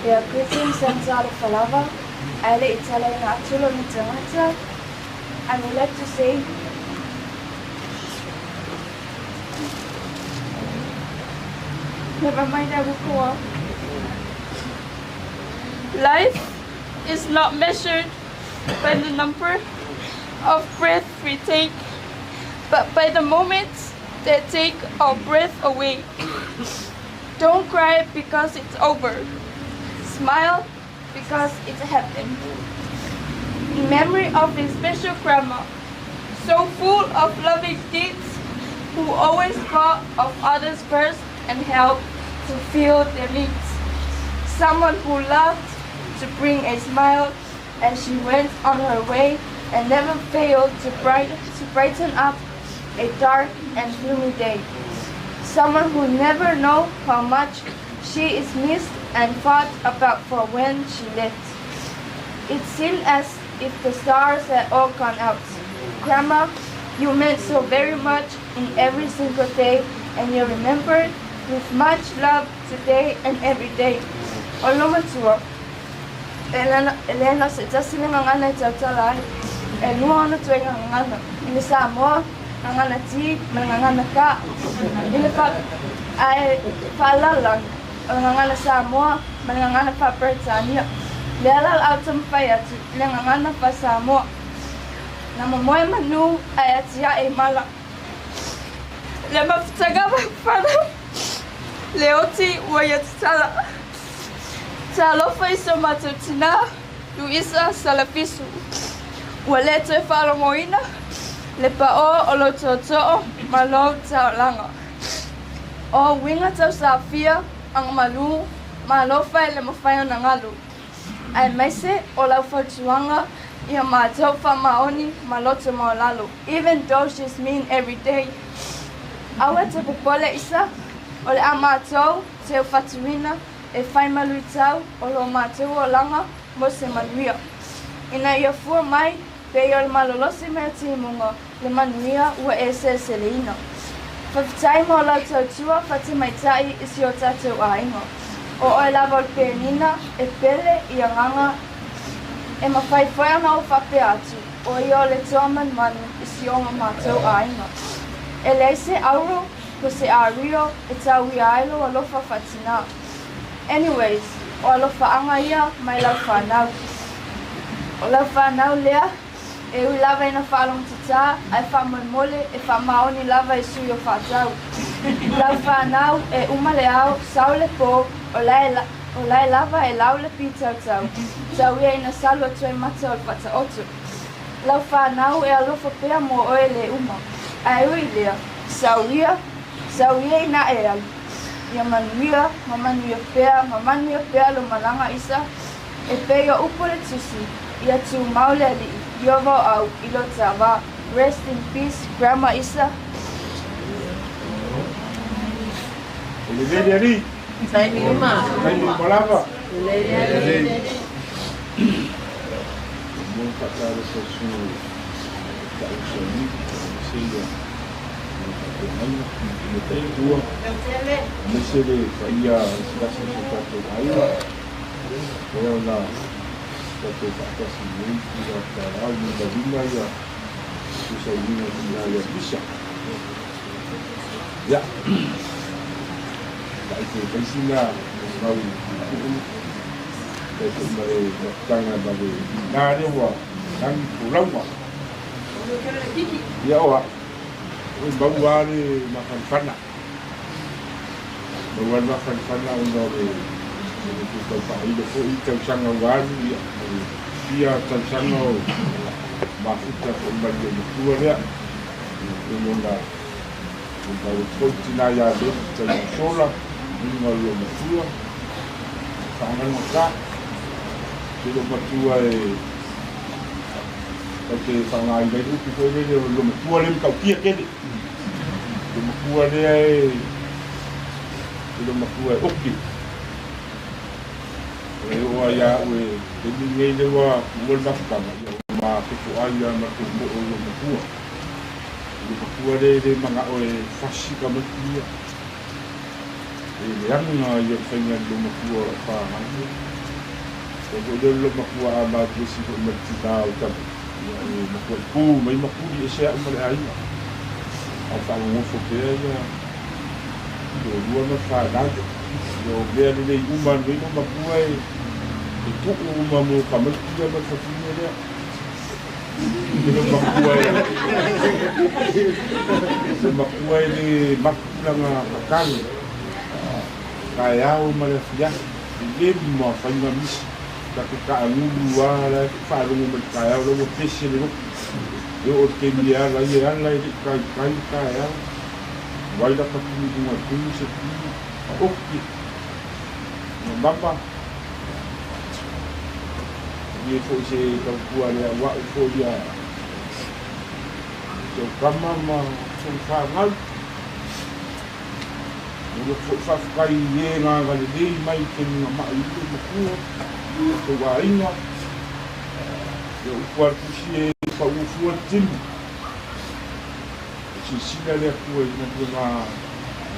[SPEAKER 3] Yeah, greetings and Sala Falava. I like Italian actual on I would like to say never mind, I will go on. Life is not measured by the number of breath we take, but by the moments that take our breath away. Don't cry because it's over. Smile because it happened. In memory of a special grandma, so full of loving deeds, who always thought of others first and helped to fill their needs. Someone who loved to bring a smile as she went on her way and never failed to brighten up a dark and gloomy day. Someone who never knew how much she is missed and thought about for when she left. It seemed as if the stars had all gone out. Grandma, you meant so very much in every single day, and you're remembered with much love today and every day. Oloma tua. Elena se tasi ngangana tautalai. Elua na tua ngangana. Ini Samoa ngangana ti ngangana ka. Ini pa ai palalang ngangana Samoa ngangana pa Britania. Lealal autumn fire to ngangana pa Samoa. Na mamoy manu ay atia e mala. Le mafutagaba fana. Leoti wayatala. Sala Fiso matutina, Luisa Sala Fiso. Waleto e falo moina, le pao o lo toto malo taolanga. O winga tau safia, ang malu, malo fai le mafai o nangalu. Ai maise o lau fatuanga, Ia mātou whamaoni ma loto mo lalo, even though she's mean every day. Aua te popole isa, o le a mātou te whatuina e whai malui tau o lo mātou o langa mo se manuia. Ina ia fua mai, pe o le malolosi mea timunga le manuia ua e se leina. Whawhitai mo lau tau tua whati mai tai isi o tātou ainga. O oi lava o le perenina e pele i a nganga e mawhai whai ana o whape atu o i o le tuaman manu isi o mātou ainga. E leise auro ko se ārio e tau i ailo o lofa whatina. Anyways, o alofa anga ia mai lau whanau. O lau whanau lea, e ui lava ina whalong tata, ai whamon e whamaoni lava e sui o whatau. Lau whanau e umale au, sau le pō, o lai lava e lau le pitau tau. Tau ia ina salu atu e mata o le whata otu. Lau whanau e alofa pea mo oe le uma. Ai ui lea, sau ia ina e alu. Ia manuia pea lo malanga isa, e pea upo le tusi, ia tu maule ali, iovo au ilo tawa. Rest in peace, Grandma Isa.
[SPEAKER 6] Ele ali.
[SPEAKER 4] Sai ni uma.
[SPEAKER 6] Sai ni malava.
[SPEAKER 4] Ele.
[SPEAKER 6] Bom patar essa sua caixinha, seja no tua. Nesse aí a situação está toda aí. Eu na estou passando muito da caralho da vida aí. Isso aí não é bicha. Já. Vai ter ensinar vai tanga babe na rewa nang pulawa ya wa o bawari makan fana bawari makan fana uno kita pai do ko ita sanga wali dia sanga mafuta ko bande tua ya mona ko tina ya do sola ni lo tua tangan muka sudah bertua oke sangai dari itu kita ini belum tua lem kau kia kedi belum tua dia belum tua oke ya we jadi ni dia wa buat apa ma tu ayah macam belum tua dia manga fasih kamu dia yang yang pengen belum tua apa nanti kalau dia belum tua abad sih bercita utama yang makku mai makku di Asia Malaysia apa mau fokusnya dua masa lagi yo biar dia umban dia makku itu umam kamu dia berfokusnya dia makku ini makku lang makan kaya Malaysia dia mau faham tapi kamu dua lah falu berkaya lo pesi lo yo dia lagi kaya wala dapat semua tu oke bapa dia fokusnya kau dia waktu dia so kamu faham Ulo whawhai e ngā galilei mai ke mga maiu makua to wainga e ukuar kusi e whauufua timu si sila lea kua i nga ngā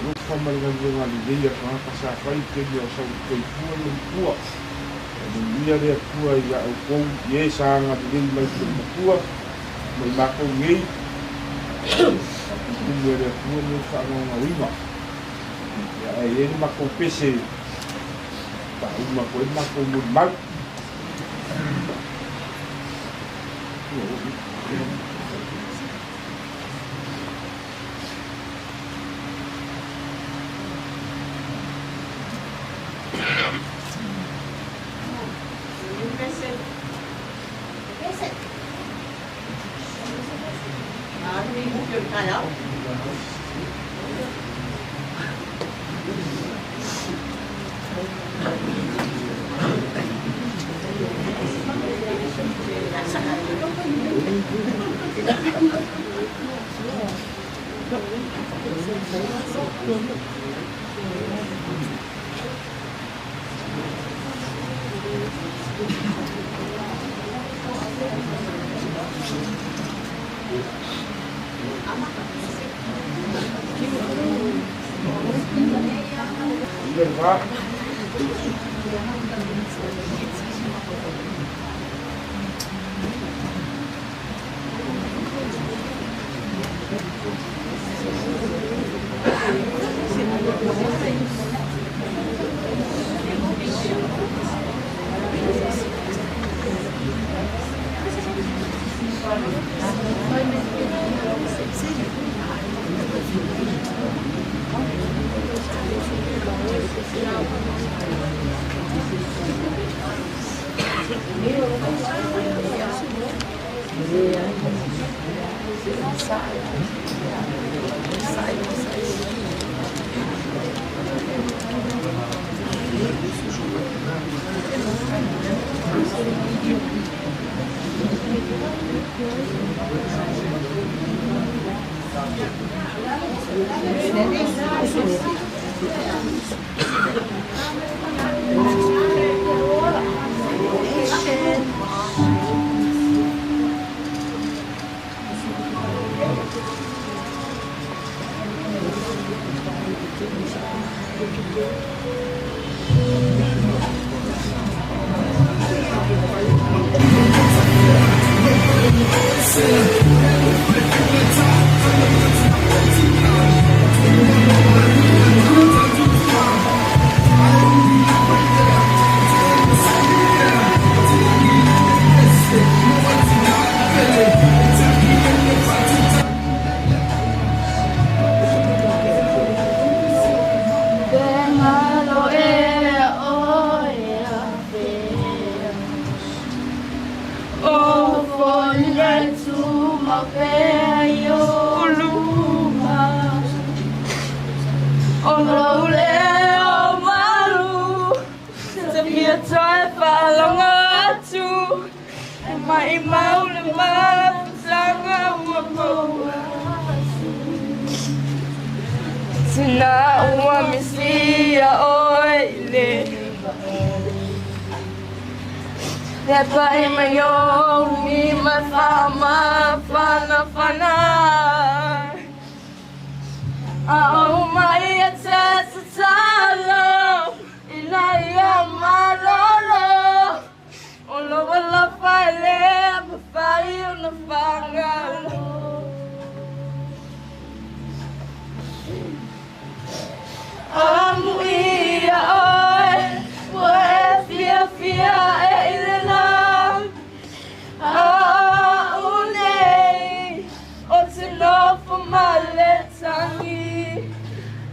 [SPEAKER 6] rufa mai ngā galilei a ngā kasawhai ke ni o sau kei kua ni kua e mia lea kua i a au kou i e sa ngā galilei mai ke makua mai makau ngei a kukunga lea kua ni whaango ngā winga ele marcou PC, tá uma coisa marcou muito mal.
[SPEAKER 1] Sa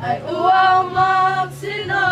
[SPEAKER 3] Ai uau mam sino,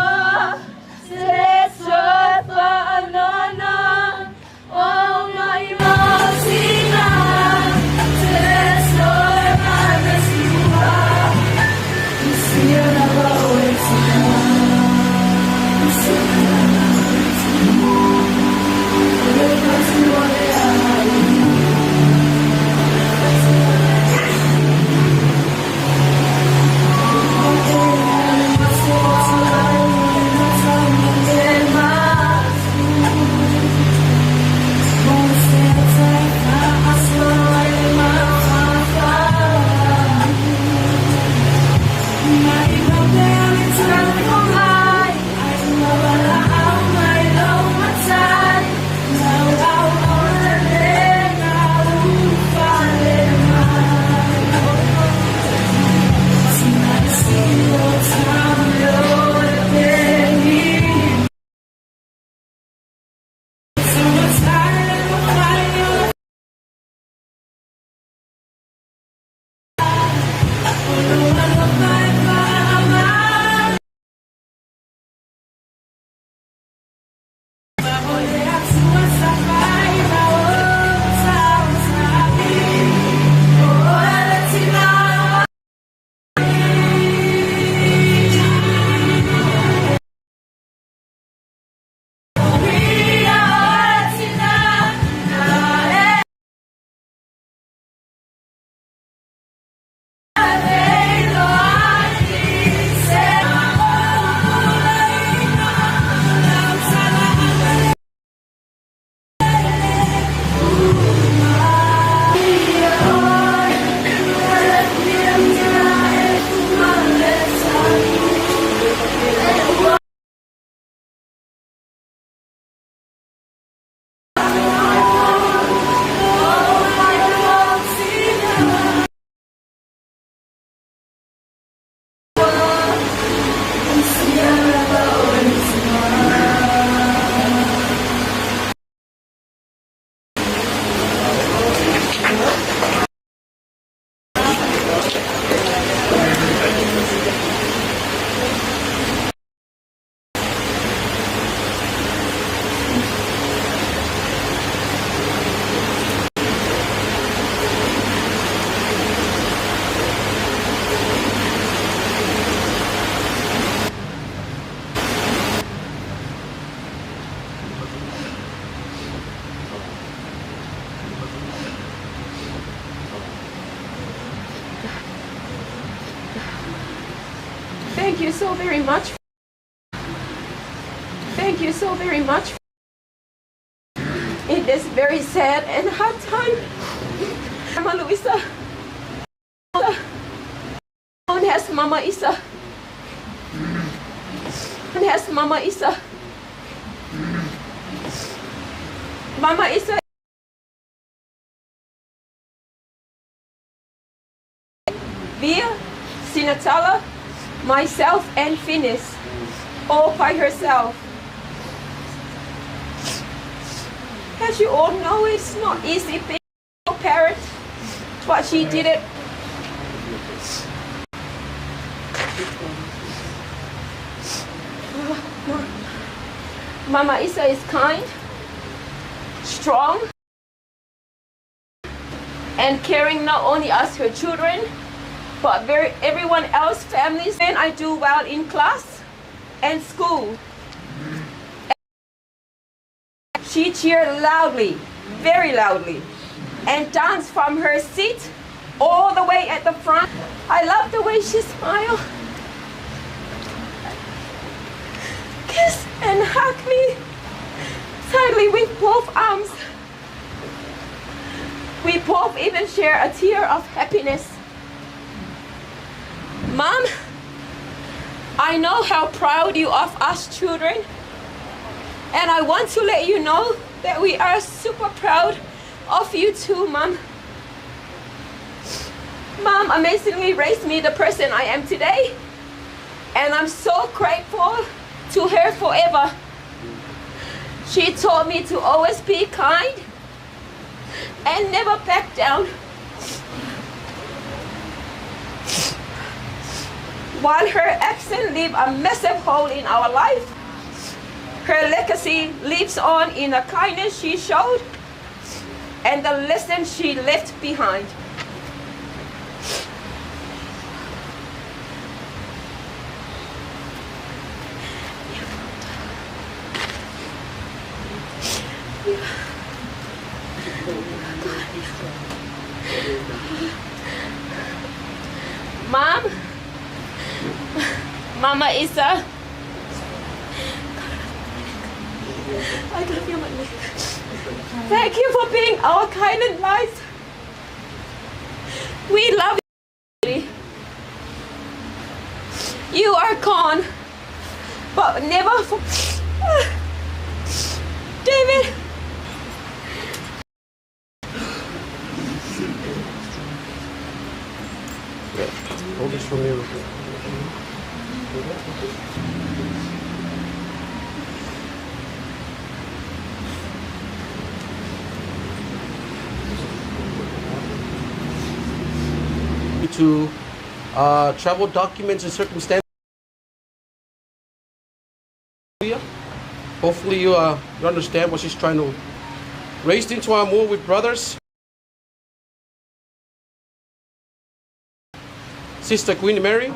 [SPEAKER 3] Thank you so very much. Thank you so very much. In this very sad and hard time, Mama Luisa has Mama Isa. Has Mama Isa. Mama Isa. Via Sinatala, myself, and Finis, all by herself. As you all know, it's not easy being a parent, but she did it. Mama Isa is kind, strong, and caring not only us, her children, but everyone else, families. And I do well in class and school. She cheered loudly, very loudly, and danced from her seat all the way at the front. I love the way she smiled. Kiss and hug me tightly with both arms. We both even share a tear of happiness. Mom, I know how proud you are of us children, and I want to let you know that we are super proud of you too, Mom. Mom amazingly raised me the person I am today, and I'm so grateful to her forever. She taught me to always be kind and never back down. While her absence leaves a massive hole in our life, her legacy lives on in the kindness she showed and the lessons she left behind. Mom, Mama Isa, I love you, Mama. Thank you for being our kind and light. We love you. You are gone, but never for David.
[SPEAKER 7] Hold this for me.
[SPEAKER 8] To travel documents and circumstances. Hopefully you understand what she's trying to raise into our more with brothers. Sister Queen Mary,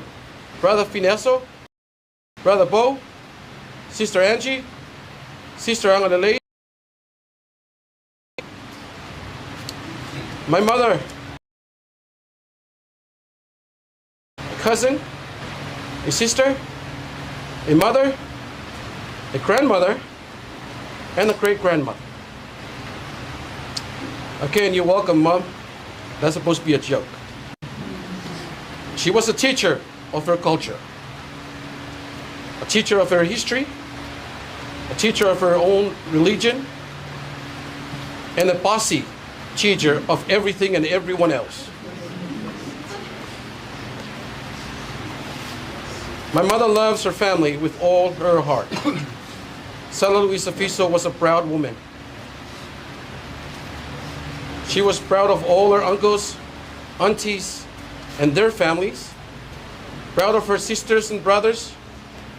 [SPEAKER 8] Brother Finesso, Brother Bo, Sister Angie, Sister Angadale, my mother, a cousin, a sister, a mother, a grandmother, and a great-grandmother. Again, you're welcome, Mom. That's supposed to be a joke. She was a teacher of her culture, a teacher of her history, a teacher of her own religion, and a bossy teacher of everything and everyone else. My mother loves her family with all her heart. Sala Luisa Fiso was a proud woman. She was proud of all her uncles, aunties, and their families, proud of her sisters and brothers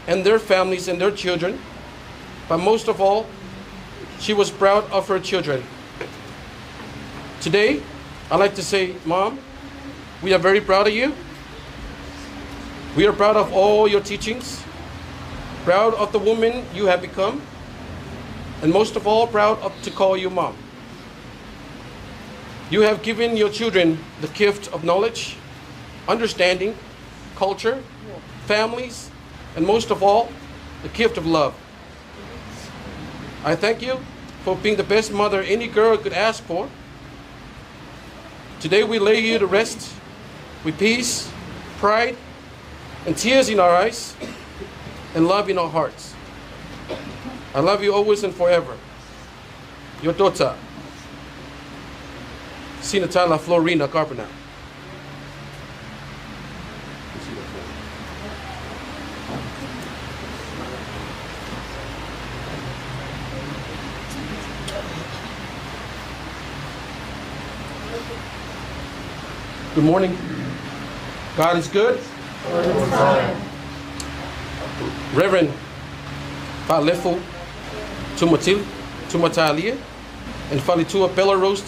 [SPEAKER 8] and their families and their children, but most of all, she was proud of her children. Today, I'd like to say, Mom, we are very proud of you. We are proud of all your teachings, proud of the woman you have become, and most of all, proud to call you Mom. You have given your children the gift of knowledge, understanding, culture, families, and most of all, the gift of love. I thank you for being the best mother any girl could ask for. Today we lay you to rest with peace, pride, and tears in our eyes, and love in our hearts. I love you always and forever. Your daughter, Sinatala Florina Carpenter. Good morning. God is good. Reverend Palefu Tumatalia and Falitua Belarus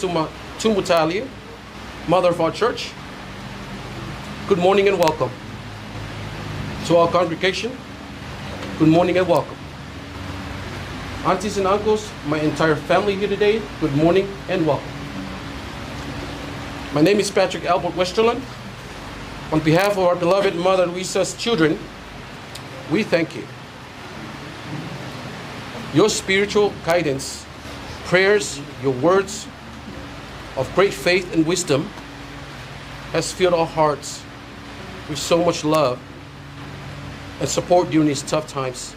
[SPEAKER 8] Tumutalia, Mother of our church. Good morning and welcome. To our congregation, good morning and welcome. Aunties and uncles, my entire family here today, good morning and welcome. My name is Patrick Albert Westerland. On behalf of our beloved Mother Luisa's children, we thank you. Your spiritual guidance, prayers, your words of great faith and wisdom has filled our hearts with so much love and support during these tough times.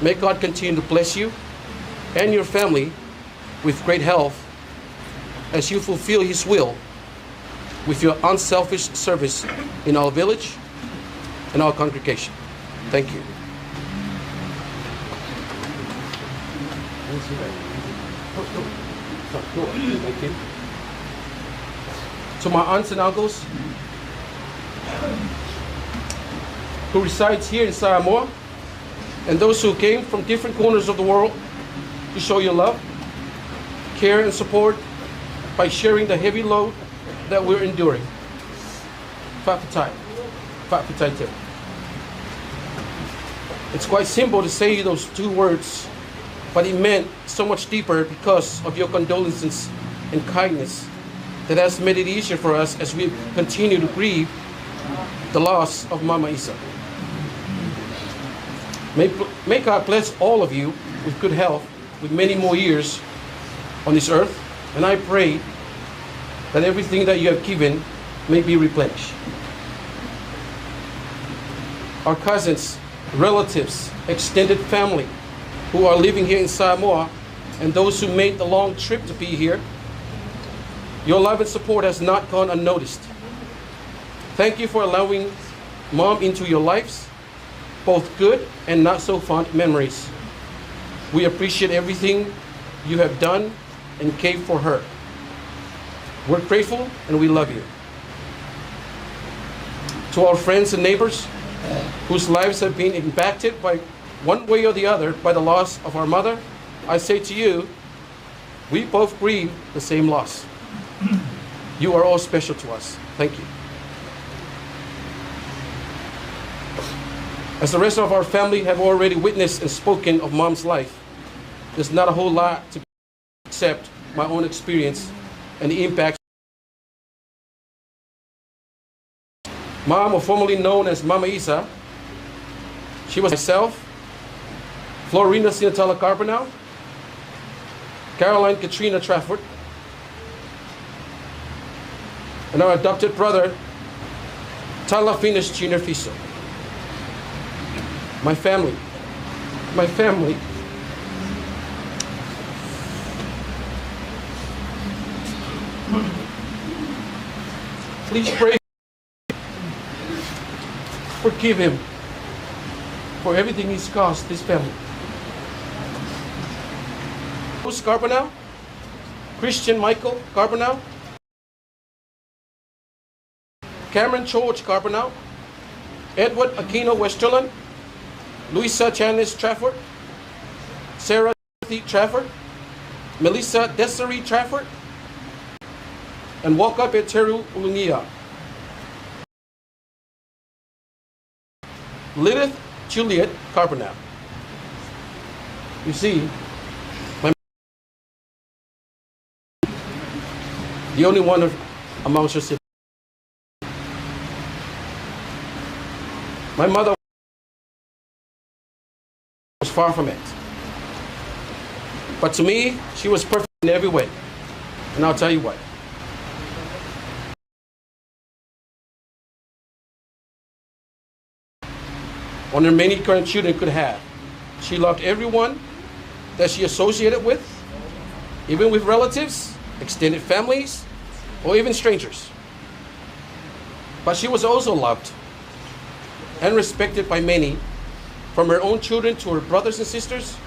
[SPEAKER 8] May God continue to bless you and your family with great health as you fulfill His will with your unselfish service in our village and our congregation. Thank you. Thank you. To my aunts and uncles who resides here in Samoa, and those who came from different corners of the world to show your love, care, and support by sharing the heavy load that we're enduring. Fapitai. It's quite simple to say those two words, but it meant so much deeper because of your condolences and kindness that has made it easier for us as we continue to grieve the loss of Mama Isa. May God bless all of you with good health, with many more years on this earth, and I pray that everything that you have given may be replenished. Our cousins, relatives, extended family who are living here in Samoa, and those who made the long trip to be here, your love and support has not gone unnoticed. Thank you for allowing Mom into your lives, both good and not so fond memories. We appreciate everything you have done and gave for her. We're grateful and we love you. To our friends and neighbors whose lives have been impacted by one way or the other by the loss of our mother, I say to you, we both grieve the same loss. You are all special to us. Thank you. As the rest of our family have already witnessed and spoken of Mom's life, there's not a whole lot to except my own experience and the impact. Mom, or formerly known as Mama Isa, she was myself, Florina Sinatala Carbonell, Caroline Katrina Trafford, and our adopted brother, Tala Finis Jr. Fiso. My family, please pray. Forgive him for everything he's caused this family. Bruce Carbonell, Christian Michael Carbonell, Cameron George Carbonell, Edward Aquino Westerland, Luisa Janice Trafford, Sarah Trafford, Melissa Desiree Trafford, and Wakape Teru Ulungia. Lilith Juliet Carbonell. You see, the only one amongst your siblings. My mother was far from it. But to me, she was perfect in every way. And I'll tell you why. One of the many grandchildren could have. She loved everyone that she associated with, even with relatives, extended families, or even strangers. But she was also loved and respected by many, from her own children to her brothers and sisters,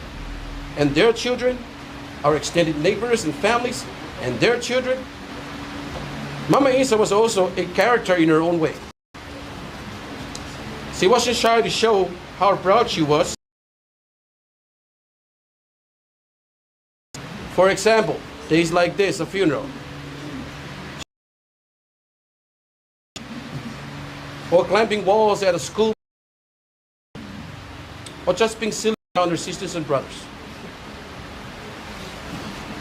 [SPEAKER 8] and their children, our extended neighbors and families, and their children. Mama Isa was also a character in her own way. She wasn't shy to show how proud she was. For example, days like this, a funeral, or climbing walls at a school, or just being silly around her sisters and brothers.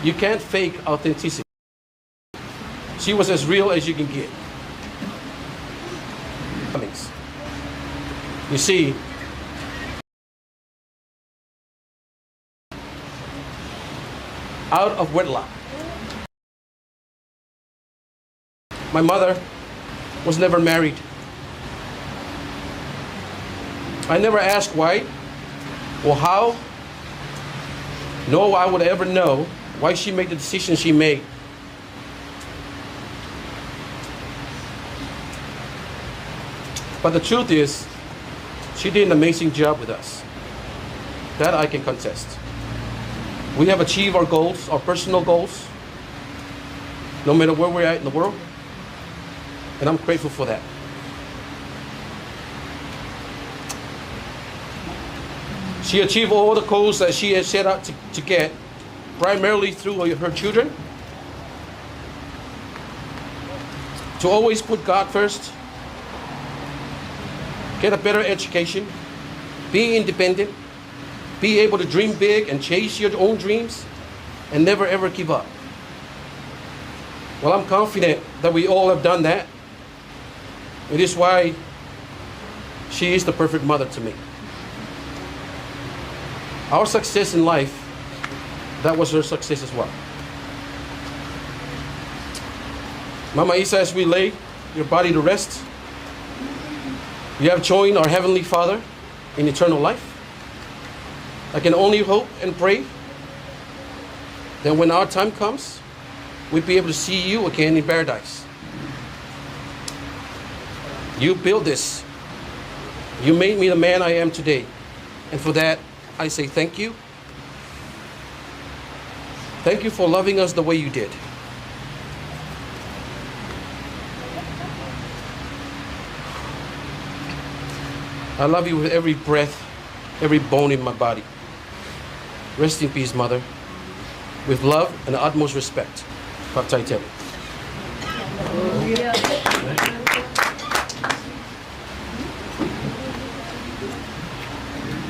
[SPEAKER 8] You can't fake authenticity. She was as real as you can get. You see, out of wedlock. My mother was never married. I never asked why or how. No, I would ever know why she made the decision she made. But the truth is, she did an amazing job with us. That I can contest. We have achieved our goals, our personal goals, no matter where we're at in the world. And I'm grateful for that. She achieved all the goals that she had set out to get, primarily through her children. To always put God first, get a better education, be independent, be able to dream big and chase your own dreams, and never ever give up. Well, I'm confident that we all have done that. It is why she is the perfect mother to me. Our success in life, that was her success as well. Mama Isa, as we lay your body to rest, you have joined our Heavenly Father in eternal life. I can only hope and pray that when our time comes, we'll be able to see you again in paradise. You built this. You made me the man I am today. And for that, I say thank you. Thank you for loving us the way you did. I love you with every breath, every bone in my body. Rest in peace, Mother. With love and utmost respect. Paptai.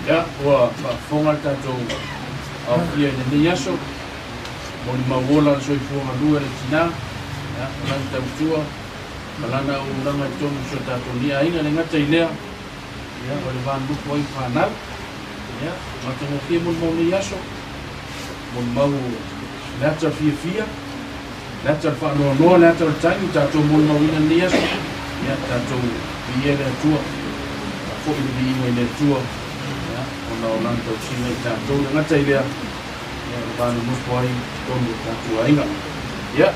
[SPEAKER 5] Ya, ua whaafonga tātou au pia i nei aso. Moni mawola soi fuanga lua le tina. Ya, kalanga tau tua. Kalanga uranga i tonu so tātou nia inga le ngata i lea. Ya, o le vānu koi whanau. Ya, matango kia mon mau nei aso. Mon mau leata fia. Leata whanua noa, leata tangi tātou mon mau ina nei aso. Ya, tātou pia le tua. Fōi le inga i le tua. Ona o lanto sina i tātou na ngata i lea. Ia, wānu mupo ai, tonu tātou ainga. Ia,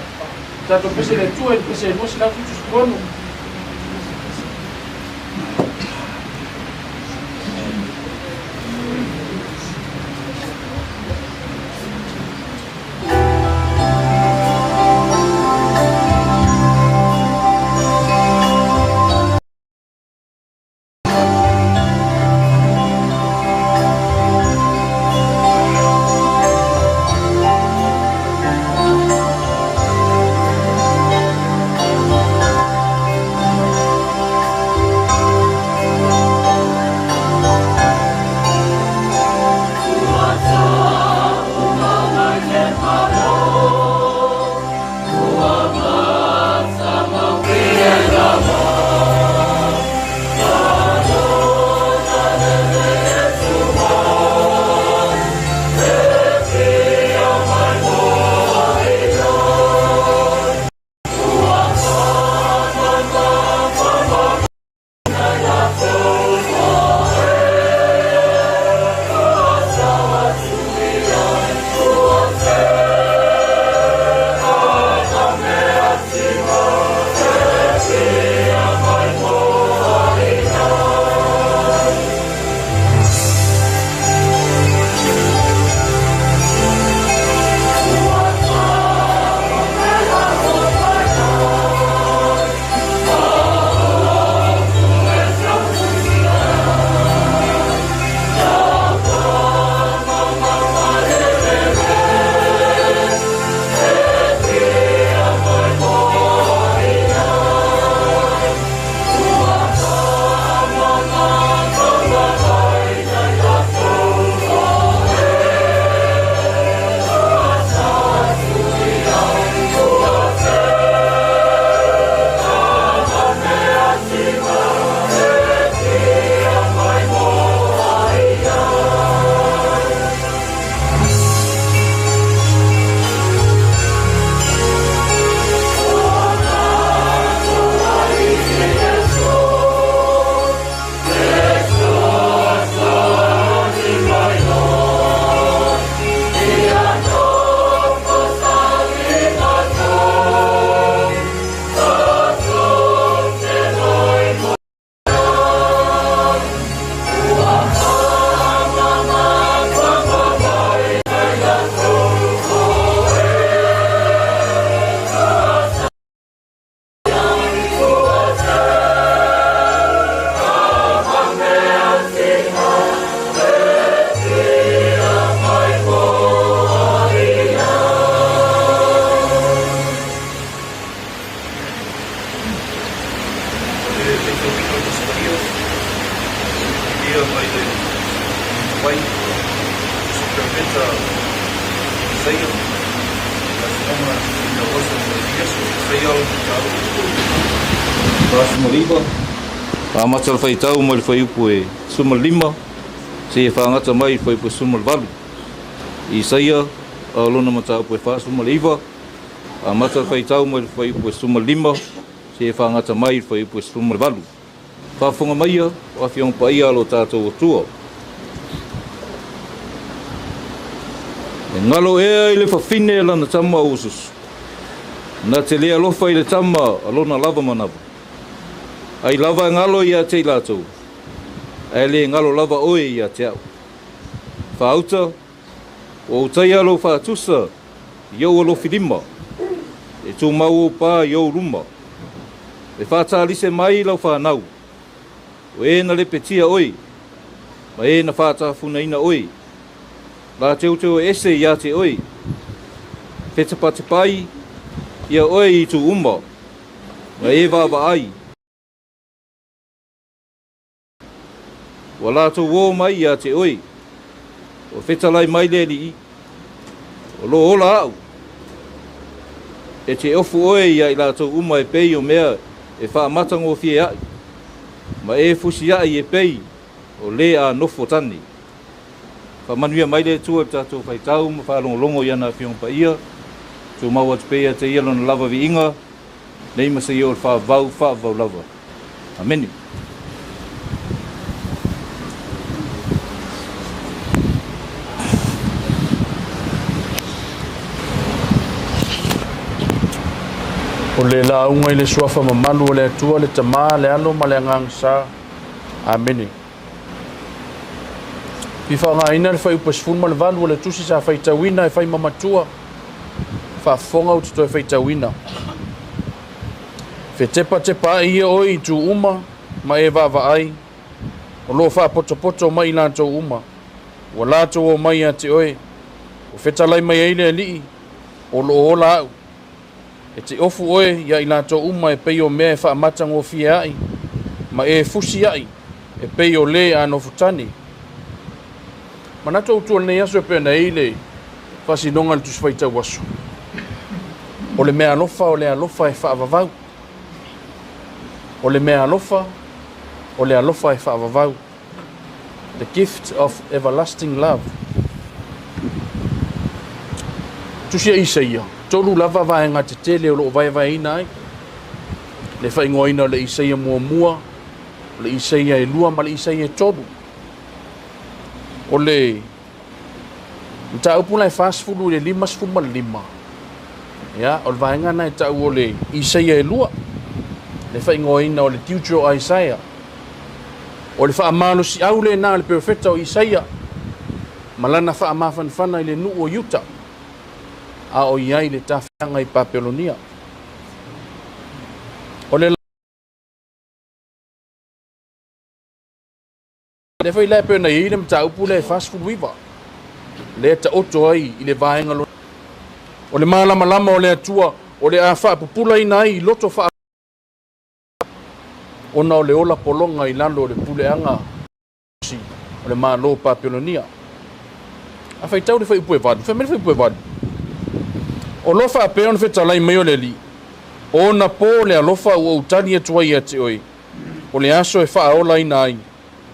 [SPEAKER 5] tātou pese le tua, pese e mosi la futus konu. perfetta Isaia Asoma ina wasa mo Yesu Isaia o
[SPEAKER 9] Pas maliba. Matal fai tau mo fai pu suma lima. Se fa ngata mai fai pu suma valu. Isaia alona mata pu fa suma liva. Matal fai tau mo fai pu suma lima. Se fa ngata mai fai pu suma valu. Fa fonga mai o afiong pa ia lo tatou tua. Ngalo e le fa fine lana tama usus. Na te lea lofa i le tama alona lava manawa. Ai lava ngalo ia te latou. Ai le ngalo lava oe ia te au. Whaauta, o utai alo whaatusa, iau alo whirima. E tū mau o pā iau ruma. E whātālise mai lau whanau. O e na le petia oi. Ma e na whātāwhuna ina oi. La teo teo ese ia te oi. Whetapate pai, ia oi i tu umma. Ma e vava ai. Wa lātou wō mai ia te oi. O whetalai mai le li i. O lo ola au. E te ofu oe ia i lātou umma e pei o mea e whaamatango fie ai. Ma e fusi ai e pei o le a nofo tani. Whamanuia mai le tua tātou whaitau ma whaalongolongo iana whiong pa ia. Tu mau atu pea te ia lona lava vi inga. Nei masa ia o whaavau lava. Ameni.
[SPEAKER 5] O le launga i le suafa mamalu o le atua le tamā le alo ma le angangsa. Amene. Pi whaangaina le whai upasifunu ma le valu o le tusi sa whaitauina e whai mamatua. Whaafonga o tito e whaitauina. Tepa ia oi i tu uma ma e vava ai. O lo whaapoto mai lātou uma. O lātou o mai a te oe. O whetalai mai eile li. O lo o la au. E te ofu oe ia i lātou uma e pei o mea e whaamatang o fia ai. Ma e fusi ai. E pei o le a nofutani. Ma nato utua nei aso e pena eile. Whasinonga le tusi whaitau waso. O le mea alofa o le alofa e whaavavau. O le mea alofa o le alofa e whaavavau. The gift of everlasting love. Tusia Isaia. Tolu lava vaenga te tele o loo vai ina ai. Le whaingoina o le Isaia mua. O le Isaia e lua ma le Isaia e tolu. O le mta upula e fasfulu le lima sfuma lima. Ya, o le vaenga na e tau o le Isaia e lua. Le whaingoina o le tiutio a Isaia. O le whaamalo si au le na le perfecta o Isaia. Malana whaamafanfana i le nu o Utah. A o iai le tawhianga i Papelonia. O le le whai lepe na i le mta upu le fast food wiva. Le ta oto ai i le vaenga lo. O le malama o le atua o le a wha pupula i nai i loto wha. Ona o le ola polonga i lalo o le puleanga. O le malo Papelonia. A whai tau le whai upu e vadu. Whai mele whai upu e vadu. O lofa a peon whetalai mai o le li. O na po le alofa ua utani e tuai a te oi. O le aso e whaaola i nai.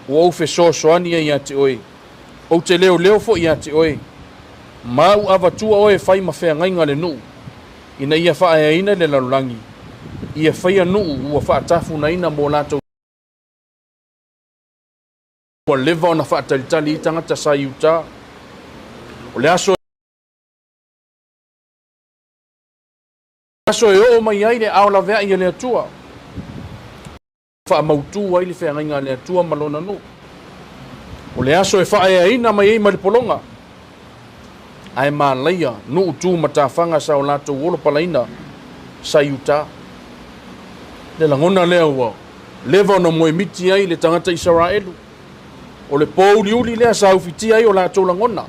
[SPEAKER 5] Ua au wheso soani i a te oi. O te leo fo i a te oi. Mau avatua o e whai mawhea ngainga le nuu. Ina ia whaea ina le lalulangi. Ia whaia nuu ua whaatafu na ina mo lato. Ua leva o na whaatalitali i tangata sa iuta. O le aso aso e o mai ai le aola vea i le atua. Wha mautu ai le whengainga le atua malona nu. O le aso e wha e ina mai ei malipolonga. Ai maa leia nu utu matawhanga sa o lato wolo palaina sa iuta. Le langona lea ua. Leva no moe miti ai le tangata Israelu. O le pouli uli lea sa ufiti ai o lato langona.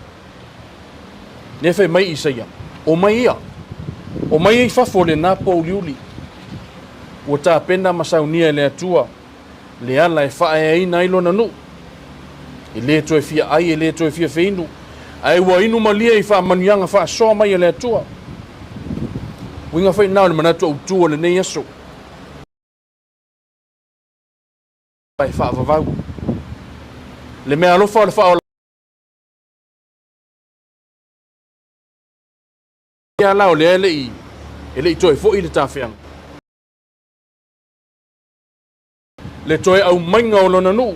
[SPEAKER 5] Nefe mai Isaia. O mai ia. O mai ei fafo le nā pouliuli. Ua tā pena masaunia le atua. Le ala e whae e ina ilo na nu. E le toe fia ai, e le toe fia feinu. ai wa inu malia I fa manianga fa so mai le tua winga fa na mana tu tu le nei aso pai fa va le me alo fa ya la le ele I toi fo I le tafiang le toi au mainga o lona nu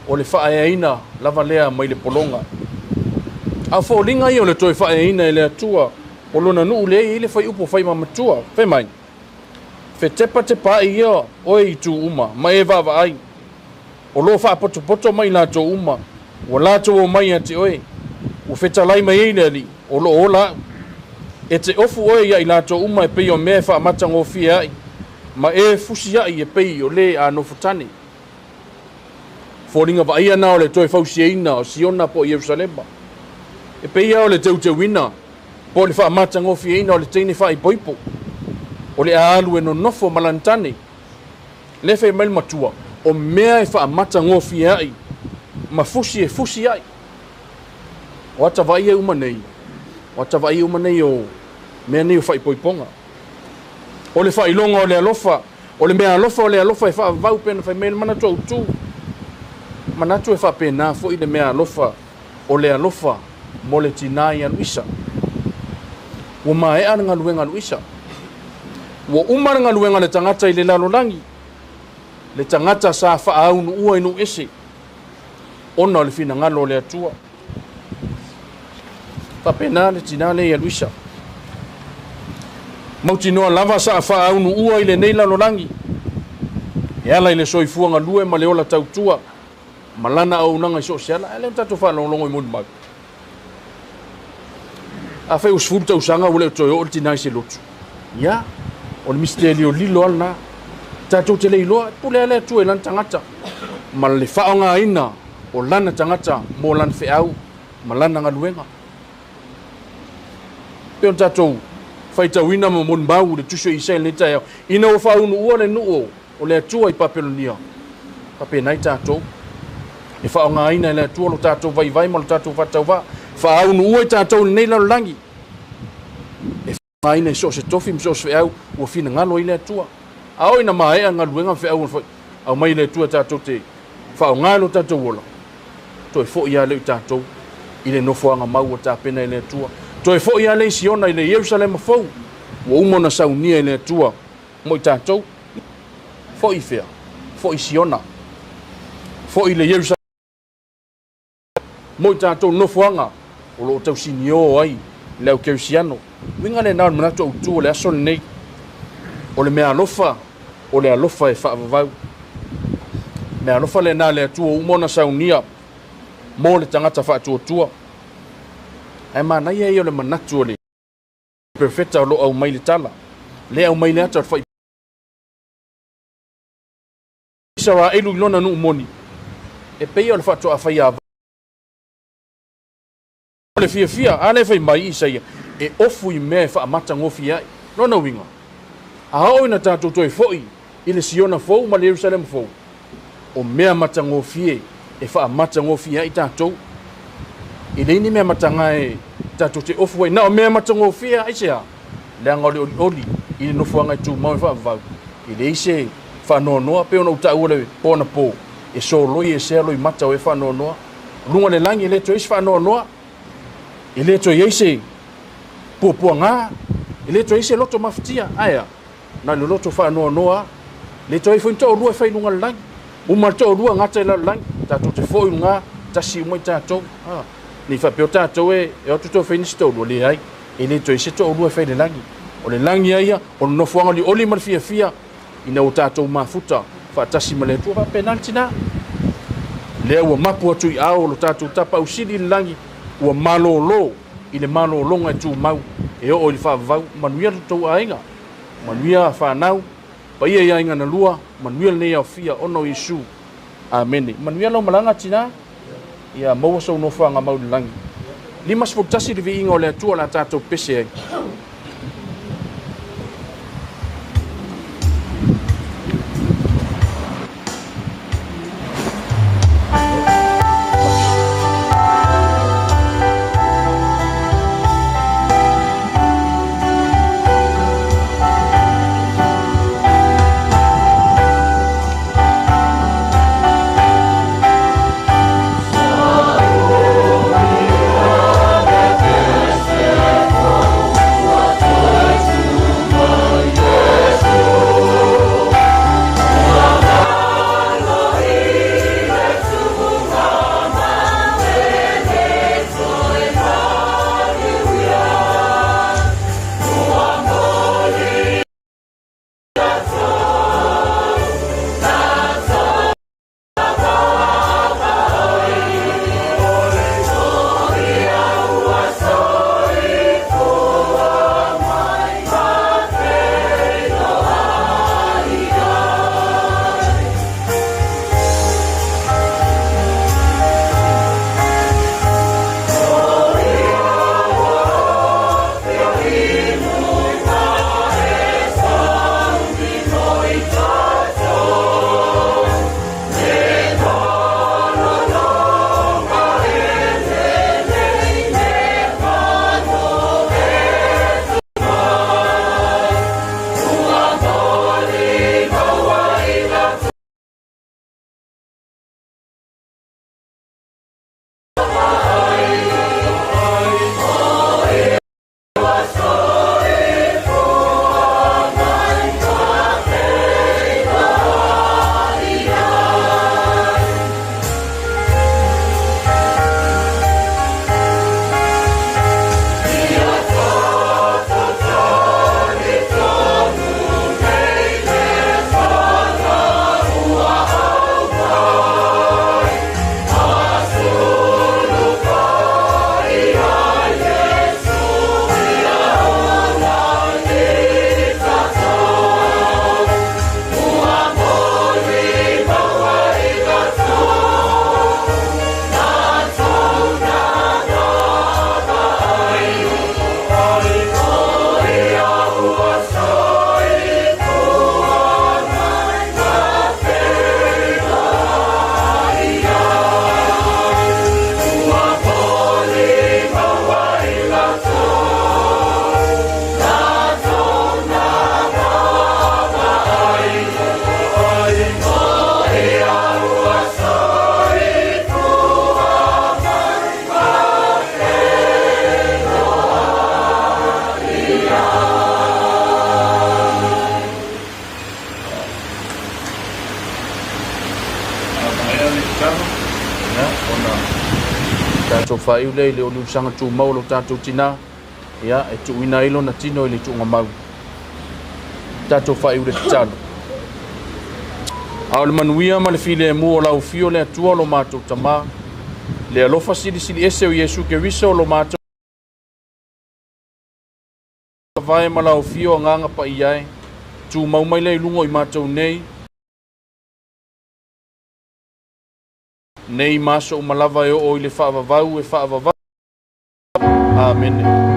[SPEAKER 5] o le whaaeina lava lea mai le polonga. A whoolinga I o le toi whaaeina I le atua o lona nuu le I le whai upo whai mamatua. Whai mai. Whe tepa te pa I ia oe I tu uma, mai e vava ai. O lo wha poto poto mai la to uma, o la to o mai ati oe. O whetalai mai e li, o lo ola. E te ofu oe ia I la to uma e pei o mea wha matang o fia ai. Ma e fusi ai e pei o le a no futani. Fōringa wa ia nao le toi fausiaina o Siona po Yerusalema. E peia o le teu wina, po le wha matang o fiaina o le teine wha I poipo. O le alu e no nofo malantane. Le whai mail matua, o mea e wha matang o fiai, ma fusi e fusi ai. O ata wa ia umanei, o ata wa ia umanei o mea nei o wha I poiponga. O le wha ilonga o le alofa, o le mea alofa o le alofa e wha vau pena whai mail mana tua utu. Manatu e whapena fo I le mea alofa o le alofa mo le tinai Luisa. Ua mae ananga luenga Luisa. Ua umaranga luenga le tangata I le lalolangi. Le tangata sa whaaunu ua inu ese. Ona o le fina ngalo le atua. Whapena le tinai Luisa. Mautinoa lava sa whaaunu ua I le nei lalolangi. E ala I le soifuanga lue ma le ola tautua. Malana au nanga I sosiala, ele tatu wha longo I mundi mag. A whai usfuta usanga ule toi o tinai se lotu. Ia, o le misteri o lilo alna, tatu te lei loa, pule ale tu e lan tangata. Ma le whaonga ina o lana tangata mo lan whiau, ma lana ngaluenga. Peo tatu, whai tawina mo mundi mau le tusio I sail nita eo. Ina o whaunu ua le nuo, o le atua I papelonia. Papenai tatu. E whaonga ina le atua lo tātou vai ma lo tātou whatau wā. Whaunu ua I tātou nei lalolangi. E whaonga ina I so se tofi mso se au ua fina ngalo I le atua. Ao ina maea ngaluenga whiau au mai le atua tātou te whaonga lo tātou wola. Toi fo ia le I tātou I le nofoanga mau o tāpena I le atua. Toi fo ia le Siona I le Yerusalema fau. Ua umona saunia I le atua mo I tātou. Fo I fea. Fo I Siona. Fo I le Yerusalema. Moi tātou nofoanga o lo tau sinio ai leo kerisiano. Winga le nao manatu au tu o le aso nei. O le mea alofa e whaavavau. Mea alofa le nā le atua umona saunia mo le tangata whaatua tua. E manai e o le manatu o le perfecta o lo au mai le tala. Le au mai le ata whai. Isa wa elu ilona nu umoni. E pei o le whaatua a whai a le fia ale fai mai I saia e ofu I mea fa mata ngofi ai no winga a hao ina tātou toi foi I le Siona fou ma le Jerusalem fou o mea mata ngofi e fa mata ngofi ai tātou I le ini mea mata ngai tātou te ofu ai na o mea mata ngofi ai sea le anga oli I le nofuanga I tu mau fa vau I le ise fa noa pe ona uta ule pona po e so loi e se loi mata o e fa noa lunga le langi le toi fa noa I le to yese po nga I le to yese loto maftia aya na le loto fa noa le to I fonto lua fa inunga lang uma to lua ngata la lang ta to te fo nga ta si mo ta to ni fa pe ta to e o to finish to lo le ai I le to yese to lua fa le langi o le langi ia o no fo nga li oli mar fia ina o ta to mafuta fa ta si male to pa penalty na le o mapu tu I ao lo ta to tapa usidi langi ua malolo I le malolonga tu mau e o I whaavau manuia tau ainga manuia whanau pa ia inga na lua manuia nei au fia ono Yesu amene manuia lau malanga tina ia maua sau no whanga mau langi lima sfotasi le vi inga o le atua la tātou pese ai whai ule le o lusanga tū mau lo tātou tina. Ia, e tu ina ilo na tino ili tu ngamau. Tātou whai ule tano. Au le manuia ma le file mu o lau fio le atua lo mātou tamā. Le alofa sili sili ese o Yesu ke riso lo mātou. Vai ma lau fio nganga pa iai. Tu mau mai le lungo i mātou nei. Nei maso o malava e o i le whaavavau e whaavavau. Amen.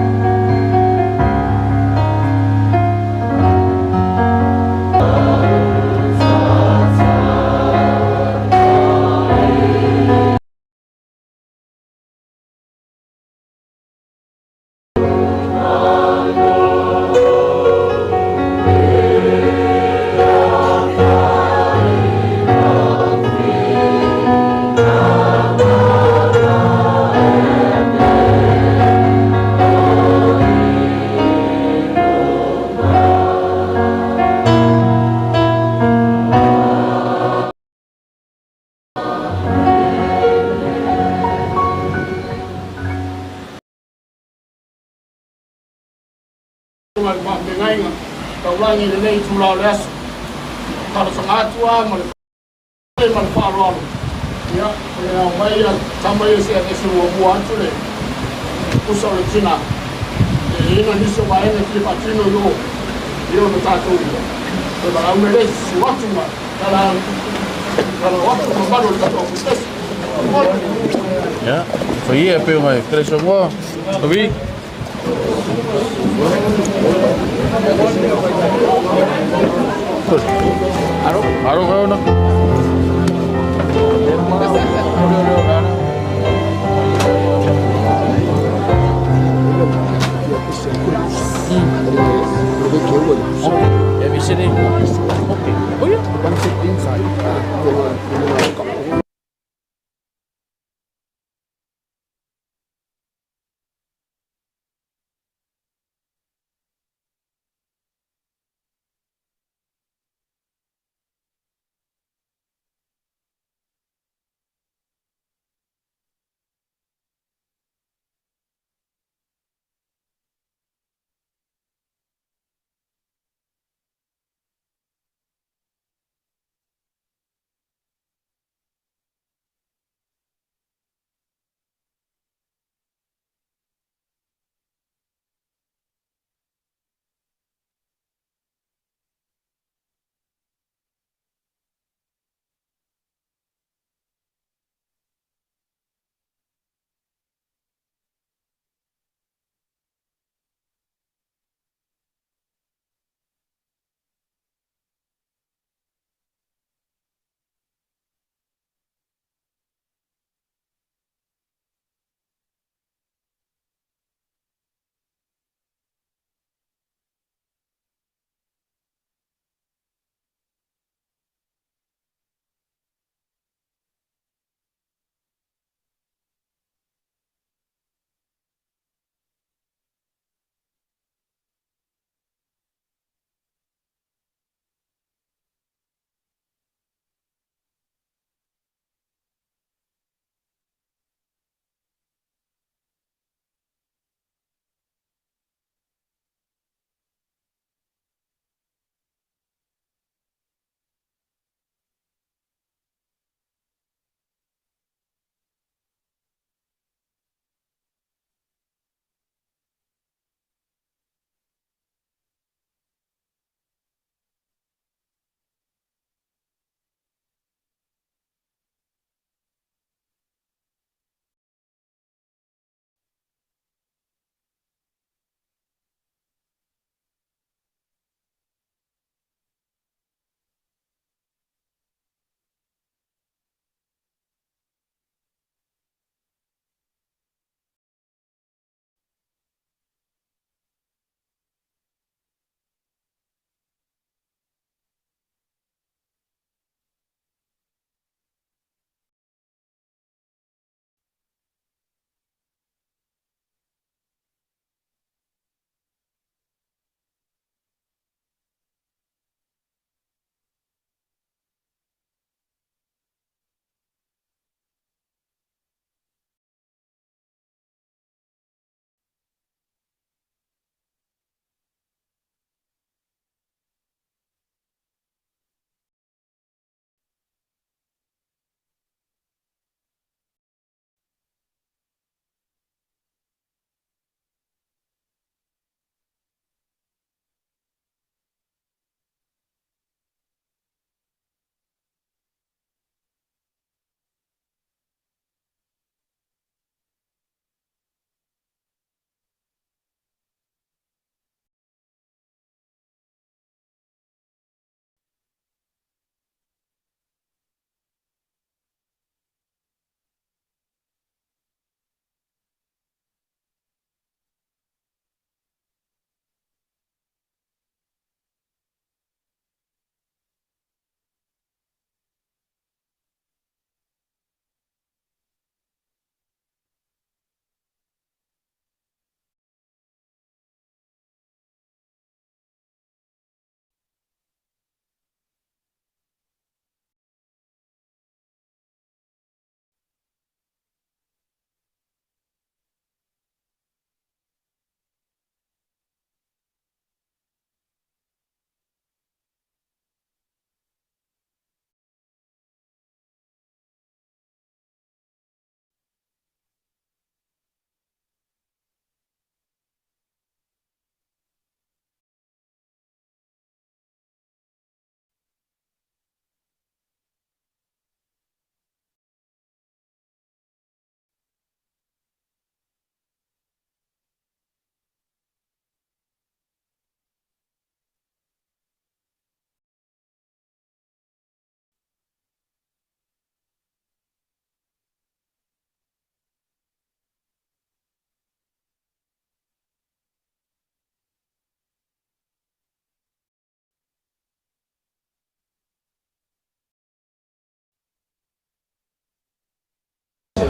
[SPEAKER 6] Mengainga taulangi le nei tula le aso kala sangatua ma le whaaro ia le au mai a tamai se a se ua atu le usa le tina e ina niso waenga ki patino yo no tātou e wala au mele suatu ma kala watu ma maro le tātou kutesi
[SPEAKER 5] Ya, foi a pe mai creso mo. Ovi. Aro kau nak. Ya bisa ni. Okay. Oh ya. One sit inside.
[SPEAKER 2] Ini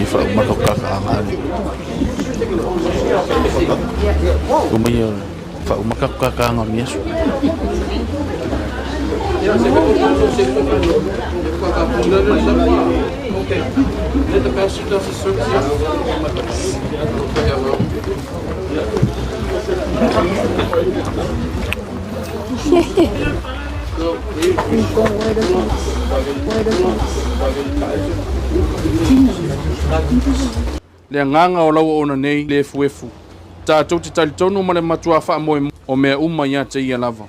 [SPEAKER 2] fa umakak kakangan. Umayo fa umakak kakangan yesu.
[SPEAKER 8] Let the pastor does the service.
[SPEAKER 5] Le nganga o lau ona nei le fuefu. Tātou te tali tonu ma le matua wha moe o mea uma ia te ia lava.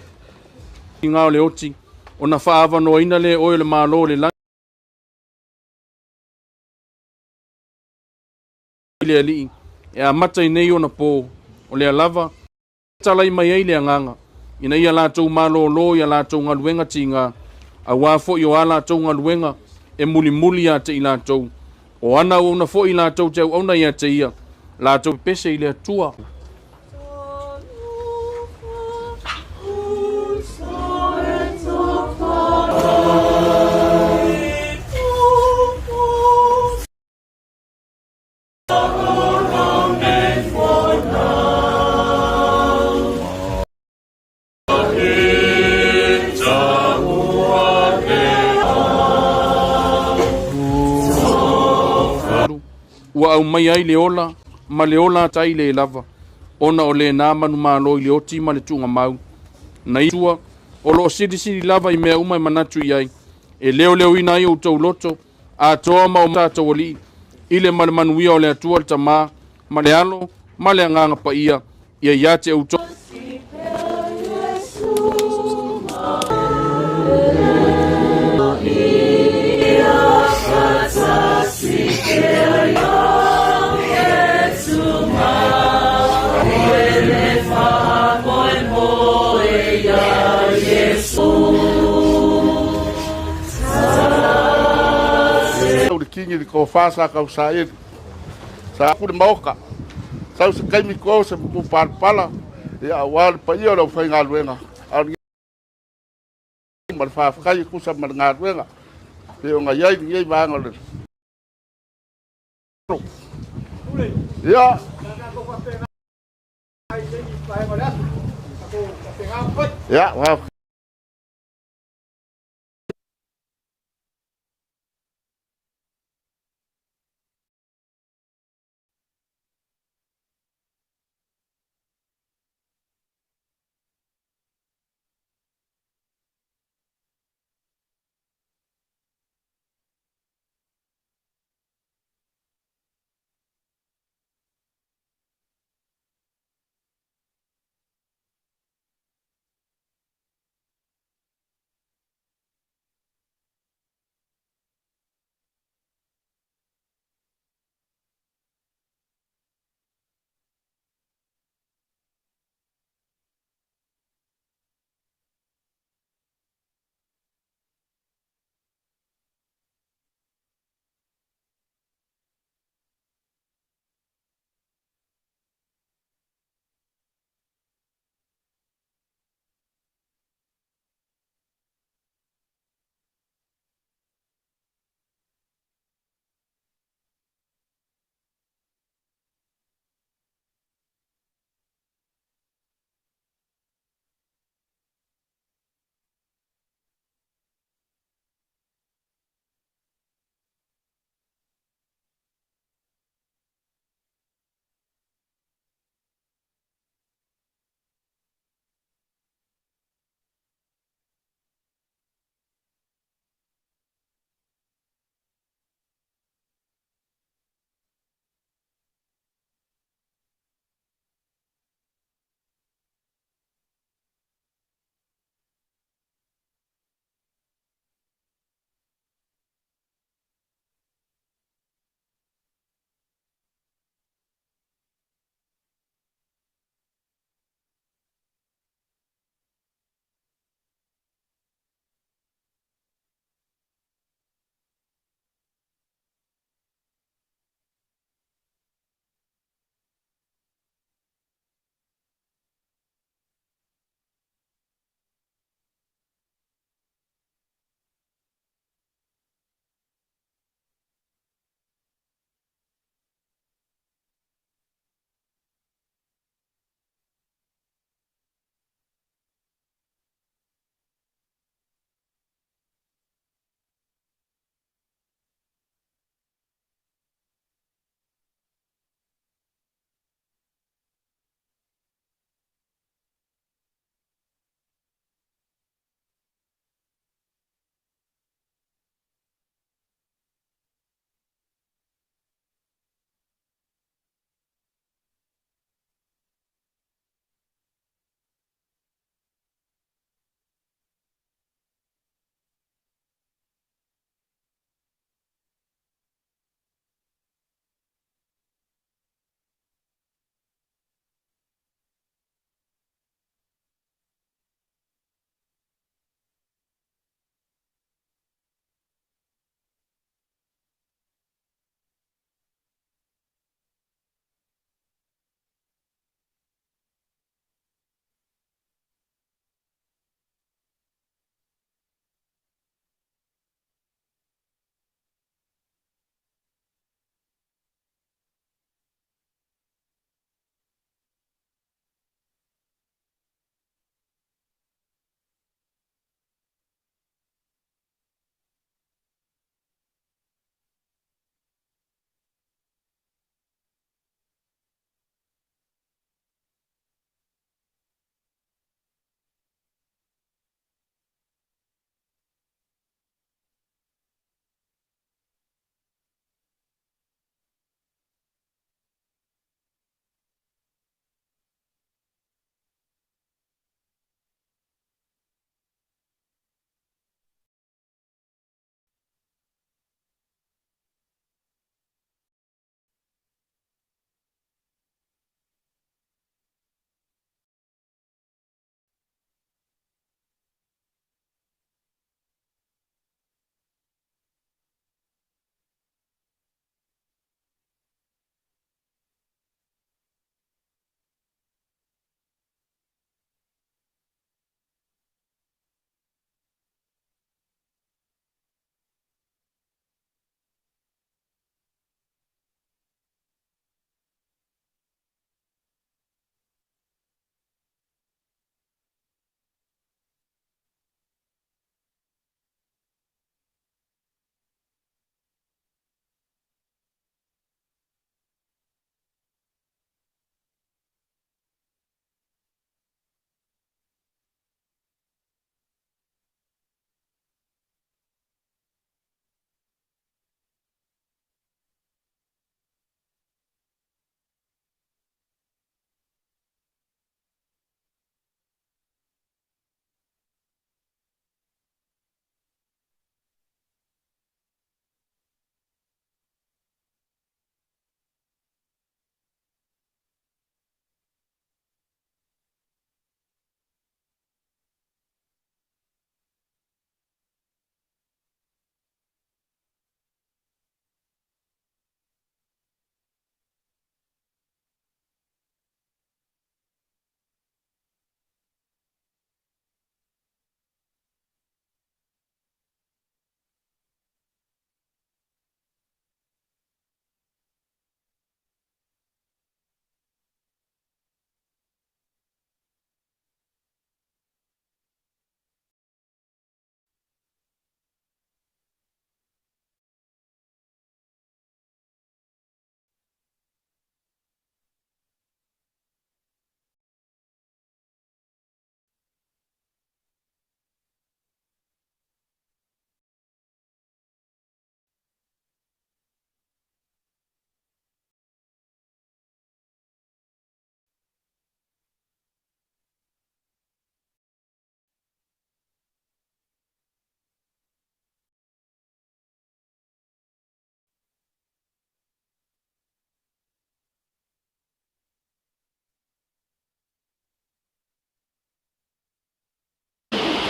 [SPEAKER 5] I ngā o le oti, o na wha awa no ina le oe le mālo le langi. Le alii, e a matai nei o na pō, o le lava, talai mai ei le nganga. Ina ia lātou mālo lo, ia lātou ngā luenga ti ngā, a wāfo i o a lātou ngā luenga, e muli muli a te i lātou. O ana o na fo i lātou te au auna ia te ia, lātou pese i le atua. Ua au mai ai le ola, ma le ola tai le lava. Ona o le nā manu mālo i le oti ma le tunga mau. Na itua, o lo siri lava i mea umai manatu i ai. E leo ina i o tau loto, a toa ma o tātou ali. I le manuia o le atua le tamā, ma le alo, ma le anganga pa ia ia te au tau.
[SPEAKER 6] Kingi ko fasa ka usaid sa ku moka sa se kai mi ko se ku pala ya wal pa yo lo fa ngal wenga al mal fa kai ku sa mal ngal wenga pe nga yai ba ngal ya ya wow.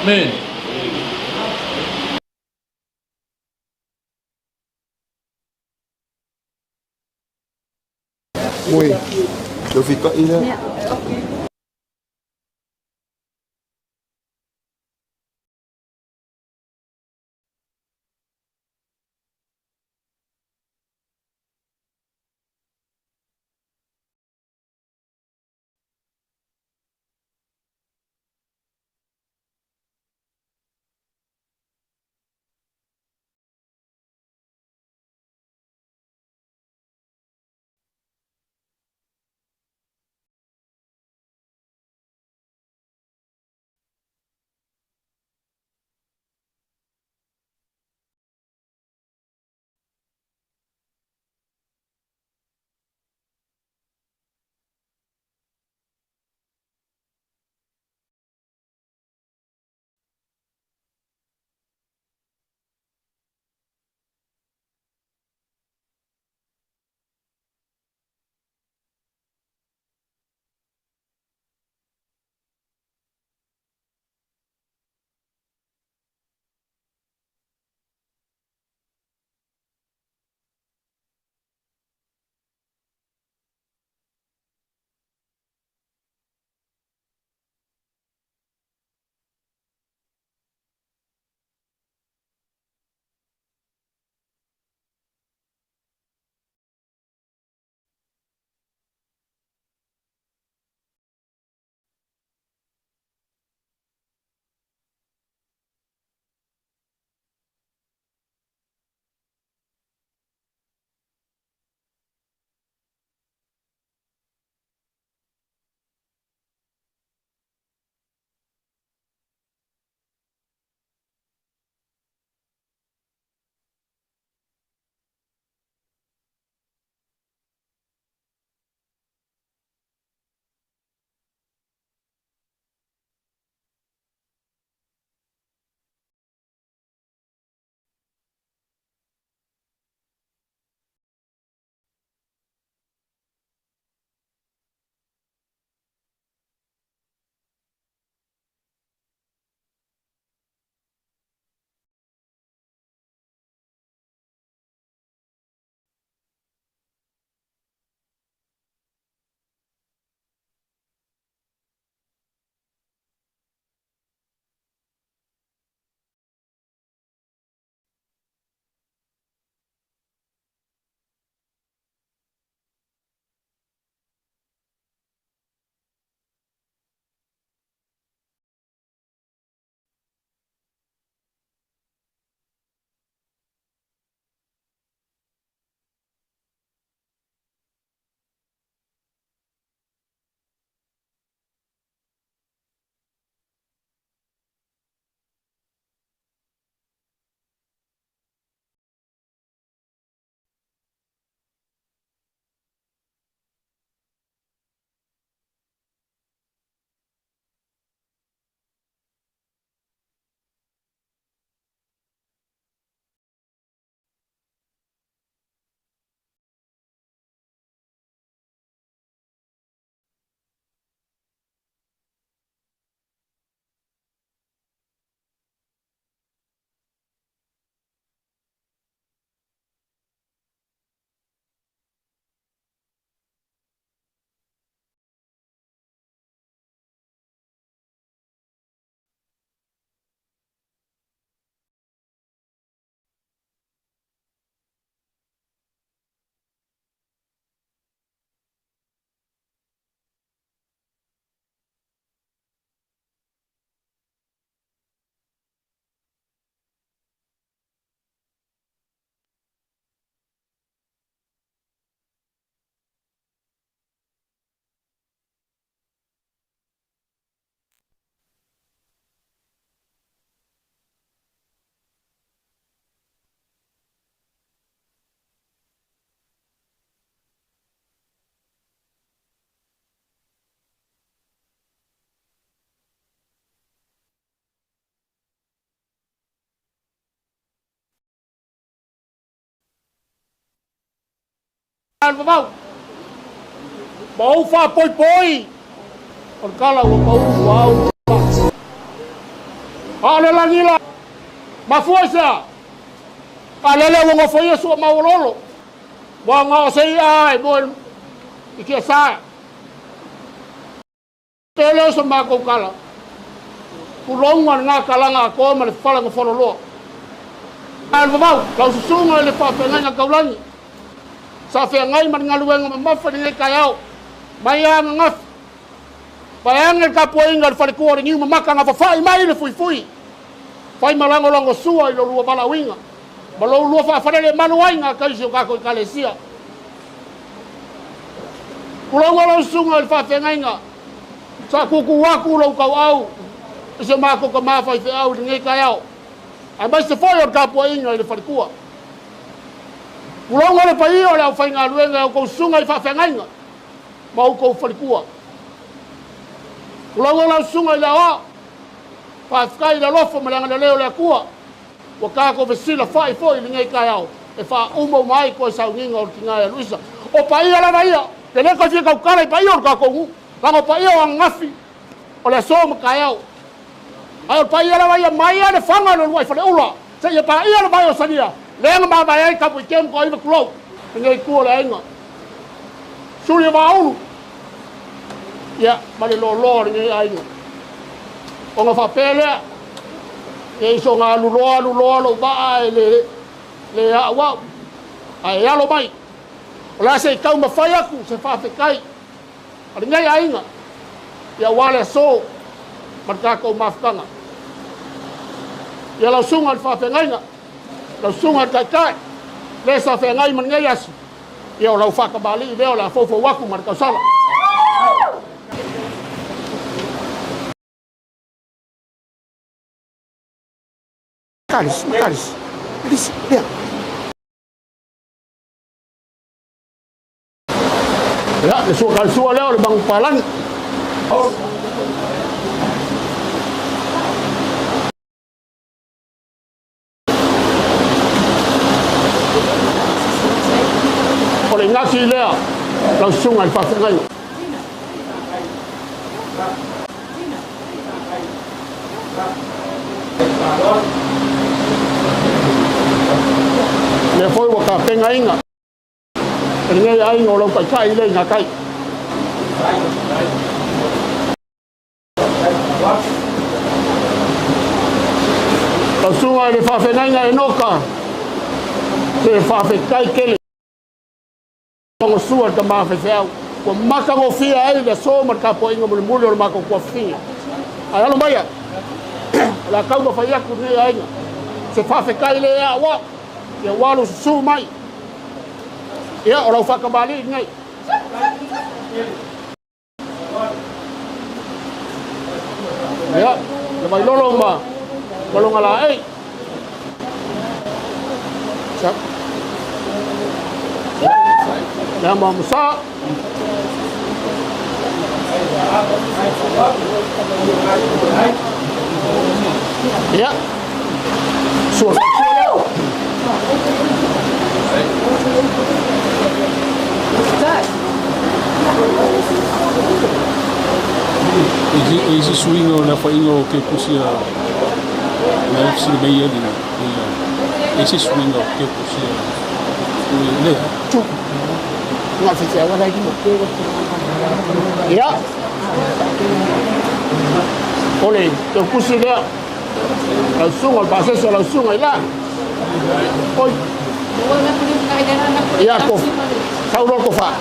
[SPEAKER 5] Amen.
[SPEAKER 10] Mui, eu fico aí, né?
[SPEAKER 6] Mau bau pha poi poi còn cá là bau wow Ale langila. Mafuasa. Alele wongo foye so maulolo. Wongo sei ai bon. Ikia sa. Tele so mako kala. Kulonga nga kalanga ko ma le fala ngo fololo. Al vau, lau sunga le pa penga kaulangi. Sa fe ngai man ngaluenga mafa ni kayao. Maya ngaf. Payangal ka poinga fa ko ri ngi maka nga fa mai le fui. Fai malango lango sua i lo lua balawinga. Malo lua fa le manuainga ka iso ka ko kalesia. Kulonga lau sunga le fa penga. Sa kuku waku lo kau au. Iso mako ka mafa i fe au ni kayao. Ai mai se foi o kapo inga le farikua. Ulonga le pai o le fai ngaluenga o ko sunga i fa fengainga. Mau ko farikua. Ulonga la sunga i la wa. Fa fkai la lofo malanga le leo le kua. O ka ko vesila fai foi ni ngai kaiao. E fa umo mai ko sauniga o tinga e Luisa. O pai ala vai. Te le ka fi ka kala i pai o ka ko ngu. Lango pai o ngafi. O le so mo kaiao. Ai pai ala vai mai ale fanga no wai fale ula. Se ia pai ala vai o sania. Lenga ma vai ai ka pu kem ko i klo. Ngai ku le ainga. Suri va ulu. Ya, male lo ngai ainga. O nga fa pele. E so nga lu lo ba le wa. Ai alo mai. Ola se kau ma fai aku se fa fe kai. Ari ngai ainga. Ya wale so marka ko mafkanga. Ya la sunga fa fe ngai nga. La sunga kai. Le sa fe ngai man ngai asu. Ya la fa ka bali le la fo waku marka sala. Kalis. Dis, ya. Ya, le suka leo le bang palan. Oleh ngasi lea langsung ai fa ngai. Le foi wa ka penga inga. Ngai ai ngolo ka kai le ngakai. Langsung ai le fa ngai enoka. Se fa kai kele. Tong suar ka ma fefeu ko maka go fia ai le so mar ka po inga mul o maka ko fia ai alo mai la kau go fia ku ne ai se fa fe kai le wa ya walu su mai ya ora fa ka bali ngai ya le mai lolo ma lolo ngala ai sa Nama Musa. Ya. Suara.
[SPEAKER 7] Ese swingo na faingo ke kusia. Na fsi meia di. Ese swingo ke kusia. Le.
[SPEAKER 6] Nggak bisa apa lagi. Ya. Oleh tu kursi dia langsung pasal langsung lah. Oi. Ya ko. Kau lo ko fa.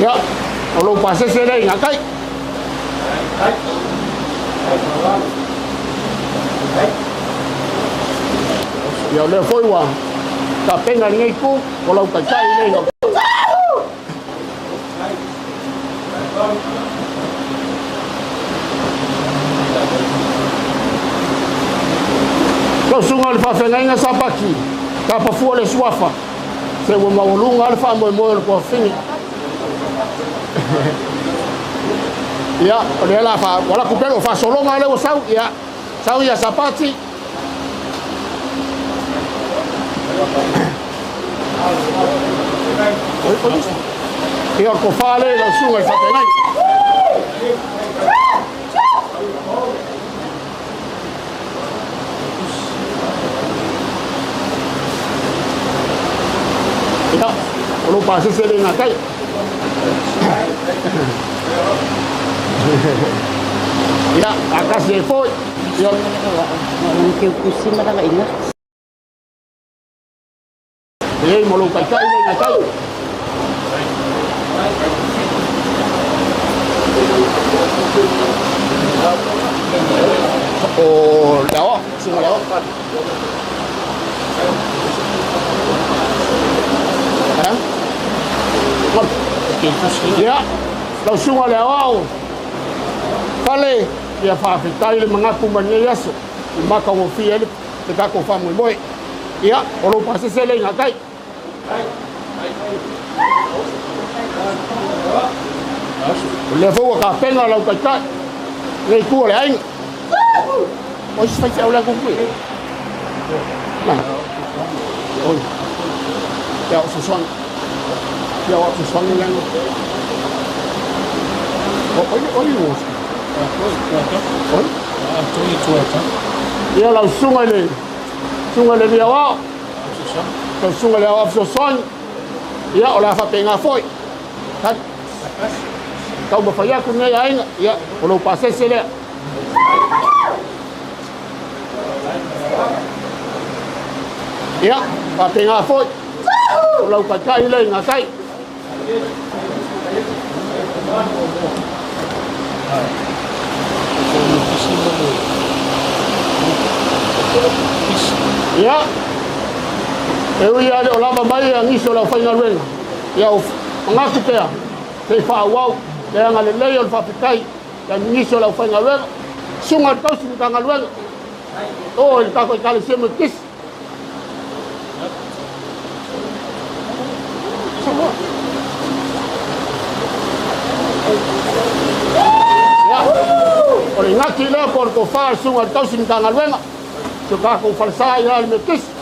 [SPEAKER 6] Ya, kalau pasal saya ngakai. Ya le foi wa. Ka penga ngai ku, kalau ka kai nei no. Kau sungai fa fenga nga sapaki. Ka pa fu le swafa. Se ua maulunga ale whaamoemoe le kua whini. Ia, o le ala wala kupero whasolonga le o sau, ia, sau ia sapati. Ia ko whale la sunga i whapenai. Ia, o lo pase se le ngā kai. Ia, akasi e foi. Ia,
[SPEAKER 4] Kêu kusi maranga ina.
[SPEAKER 6] ei, mo lo kai kai le ngā kai. O leo, sunga leo. Ia, lau sunga leo au. Fale, ia whawhitai le mangaku mani aso. I maka o fia ele, te kako whamui moe. Ia, o lo pasese le ngā kai. Le fua ka penga lau kai kai. Le kua le ainga. O isi whai au le kukui. Oi. Ia o suswang. Ia o suswang ni lengo. Oi o osi. Oi. Ia lau sunga le. Sunga le via wao. Lau sunga le au suswang. Ia o la whapenga foi. Kan. Kau mawhai aku nei ainga. Ia, o lau pasese lea. Ia, whapenga foi. O lau kai le ngā kai. Ia, e ui ale o lava mai a ngiso lau whainga ruenga. Ia, o ngaku tea. Te whaawau, te anga le leo le whapikai, te ngiso lau whainga ruenga. Sunga tausi ni kanga ruenga. O, il tako i kale sema kisi. Ya, o le ngaki lea por ko whaa sunga tausi ni kanga ruenga. Te kako falsa i ale me kisi.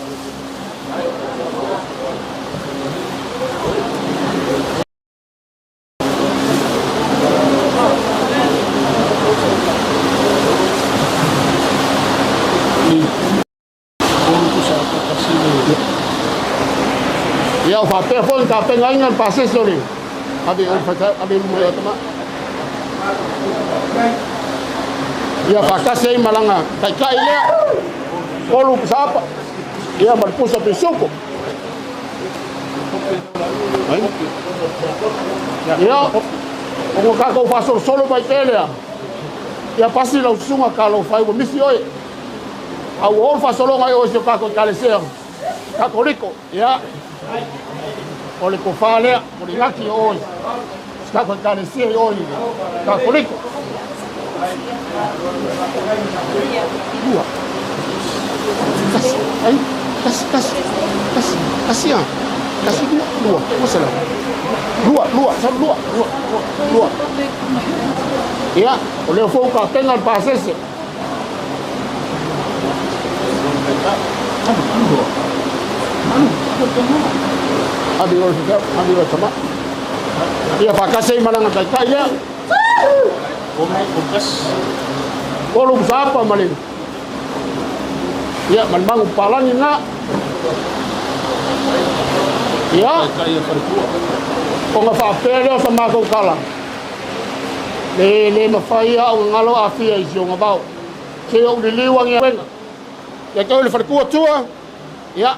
[SPEAKER 6] Ia o whapea fo ka penga inga pase sori. Abi o fata abi mo ya tama. Ia pakase i malanga kai kai lea. Olu sapa. Ia malpusa pisuko. Ia o ka ko faso solo bai telea. Ia pasi la sunga ka lo fai o misi oi. Au o faso lo ngai o se ka ko kalesea. Ka ko riko. Ia o le kofalea, o le ngaki oi. Ska ko kalesia oi. Ka koriko. Lua. Kasi, ai, kasi ya. Kasi lua, masa lah. Lua, lua. Ya, o le fo ka tenga pasese. Abi o sama. Ia pakase malanga kai kai ya. Kolum sapa malin. Ya manmang palang ina. Ya. Ko nga fa pele sama ko kala. Le mafai au ngalo afia i jonga bau. Ke o le liwang ya. Ya ko le farku tua. Ya.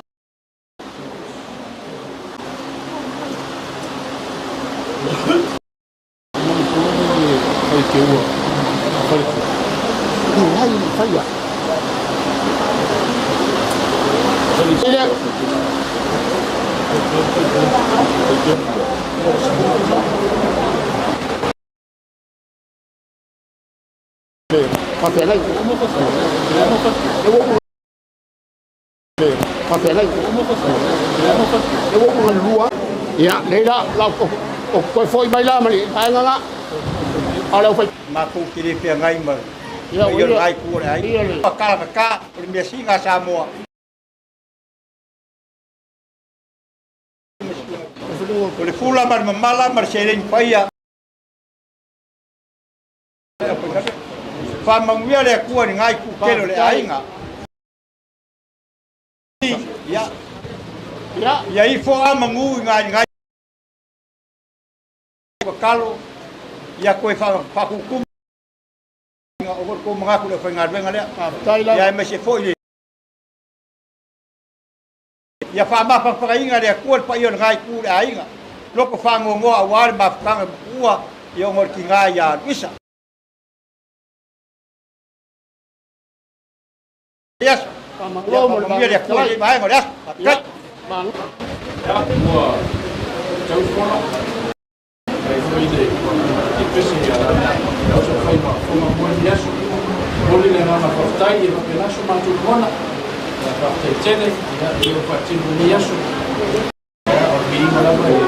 [SPEAKER 6] Faya. Pakai lagi.
[SPEAKER 11] Pakai lagi. Dia bukan dua. Ya, dia lau koi foi mai la mali. Ai nga. Ala foi
[SPEAKER 12] maku kiri pe ngai ma.
[SPEAKER 11] Ya,
[SPEAKER 12] Yo ngai ku ai. Ka premier singa Samoa. Ole fula mar mala mar sereng paia. Fa mangwia le ku ni ngai ku kelo le ai nga. Ya. Ya, ya ifo amangu ngai. Kalau ya koe fa hukum nga over ko mga ko fa ngadwe ngale ya me se foi ya fa ma fa fa inga de ko pa yon ngai ku ai nga loko fa ngo awar ma fa ua yo ngor ki nga ya Luisa yes lo mo mi de ko mai ngor yes kat
[SPEAKER 5] ya ua chau fono foi de especie ya so foi uma boa viagem oli le na portai e pe naso ma tu bona la parte tele ya io faccio un viaggio ya orbi mala ba ya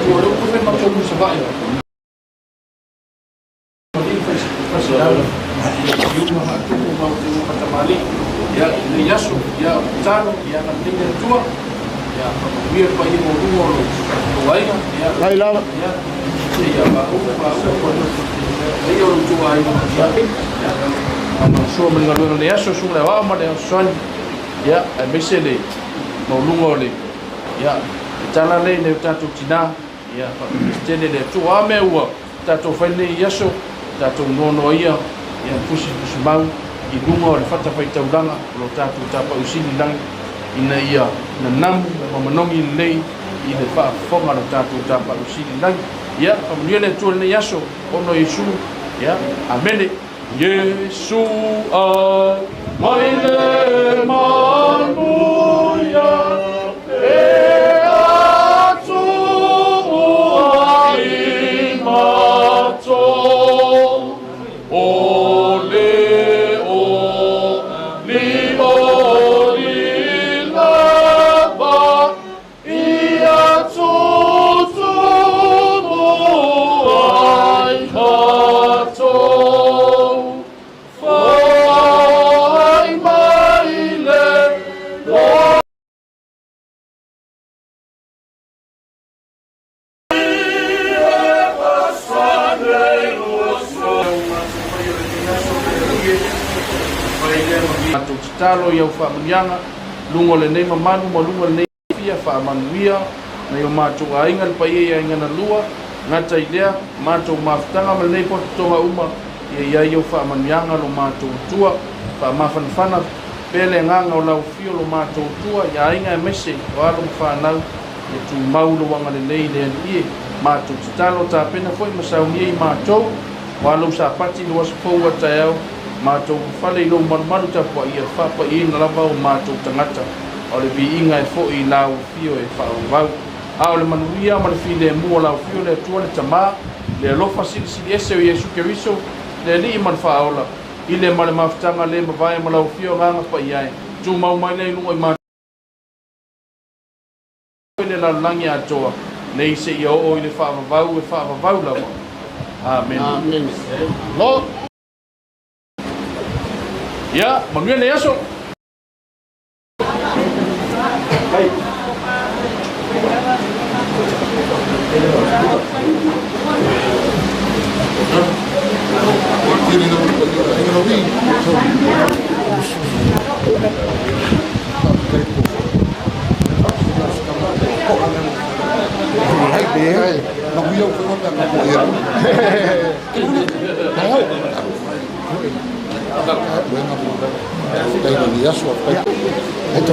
[SPEAKER 5] tu lo ko fe ma tu mu sa ba ya ya viaggio ya tano ya na tinga tua ya wir pa i mo ruo lo ai ya
[SPEAKER 11] Laila
[SPEAKER 5] ya ya ba o ko ai o tu ai ya ama so men ngalo le aso su le wa ma le son ya a mesele no lungo le ya tala le ne tatu tina ya pa tele le tu a me wa tatu fa le yaso tatu no ia ya pusi mau i lungo le fata fa tauranga lo tatu tapa usini lang ina ia na nam o manongi lei i le fa fonga lo tatu tapa usini lang ya pa le tu le yaso ono Yesu ya amene Yesu a maile manuya e atu ai mato ole o limo di lava ia tutu ai mato talo ia fa manyanga lungo le nei mamanu mo lungo le nei fia fa manuia na yo macho ainga le pai ia inga na lua ngata idea macho maftanga mal nei po tonga uma ia yo fa manyanga lo macho tua fa mafanfana pele nganga o lau fio lo macho tua ia inga mese walo fa nau e tu mau lo wanga le nei le ie macho talo ta pena foi masauni macho walo sa pati lo was fo wa tayau matou fale i lo malu tapu ia whapa i na lava o matou tangata o le viinga e fo i lau fio e whaau a o le manuia ma le file mua lau fio le atua le tamā le alofa sili ese o Iesu Keriso le li i man whaola i le male mawhtanga le mawai ma lau fio nganga pa i ai tu mau mai nei lungo i matou le lalangi atoa nei se i o i le whaavavau lawa amen
[SPEAKER 11] Amen. Lo
[SPEAKER 5] ya manuia le aso
[SPEAKER 11] Esto.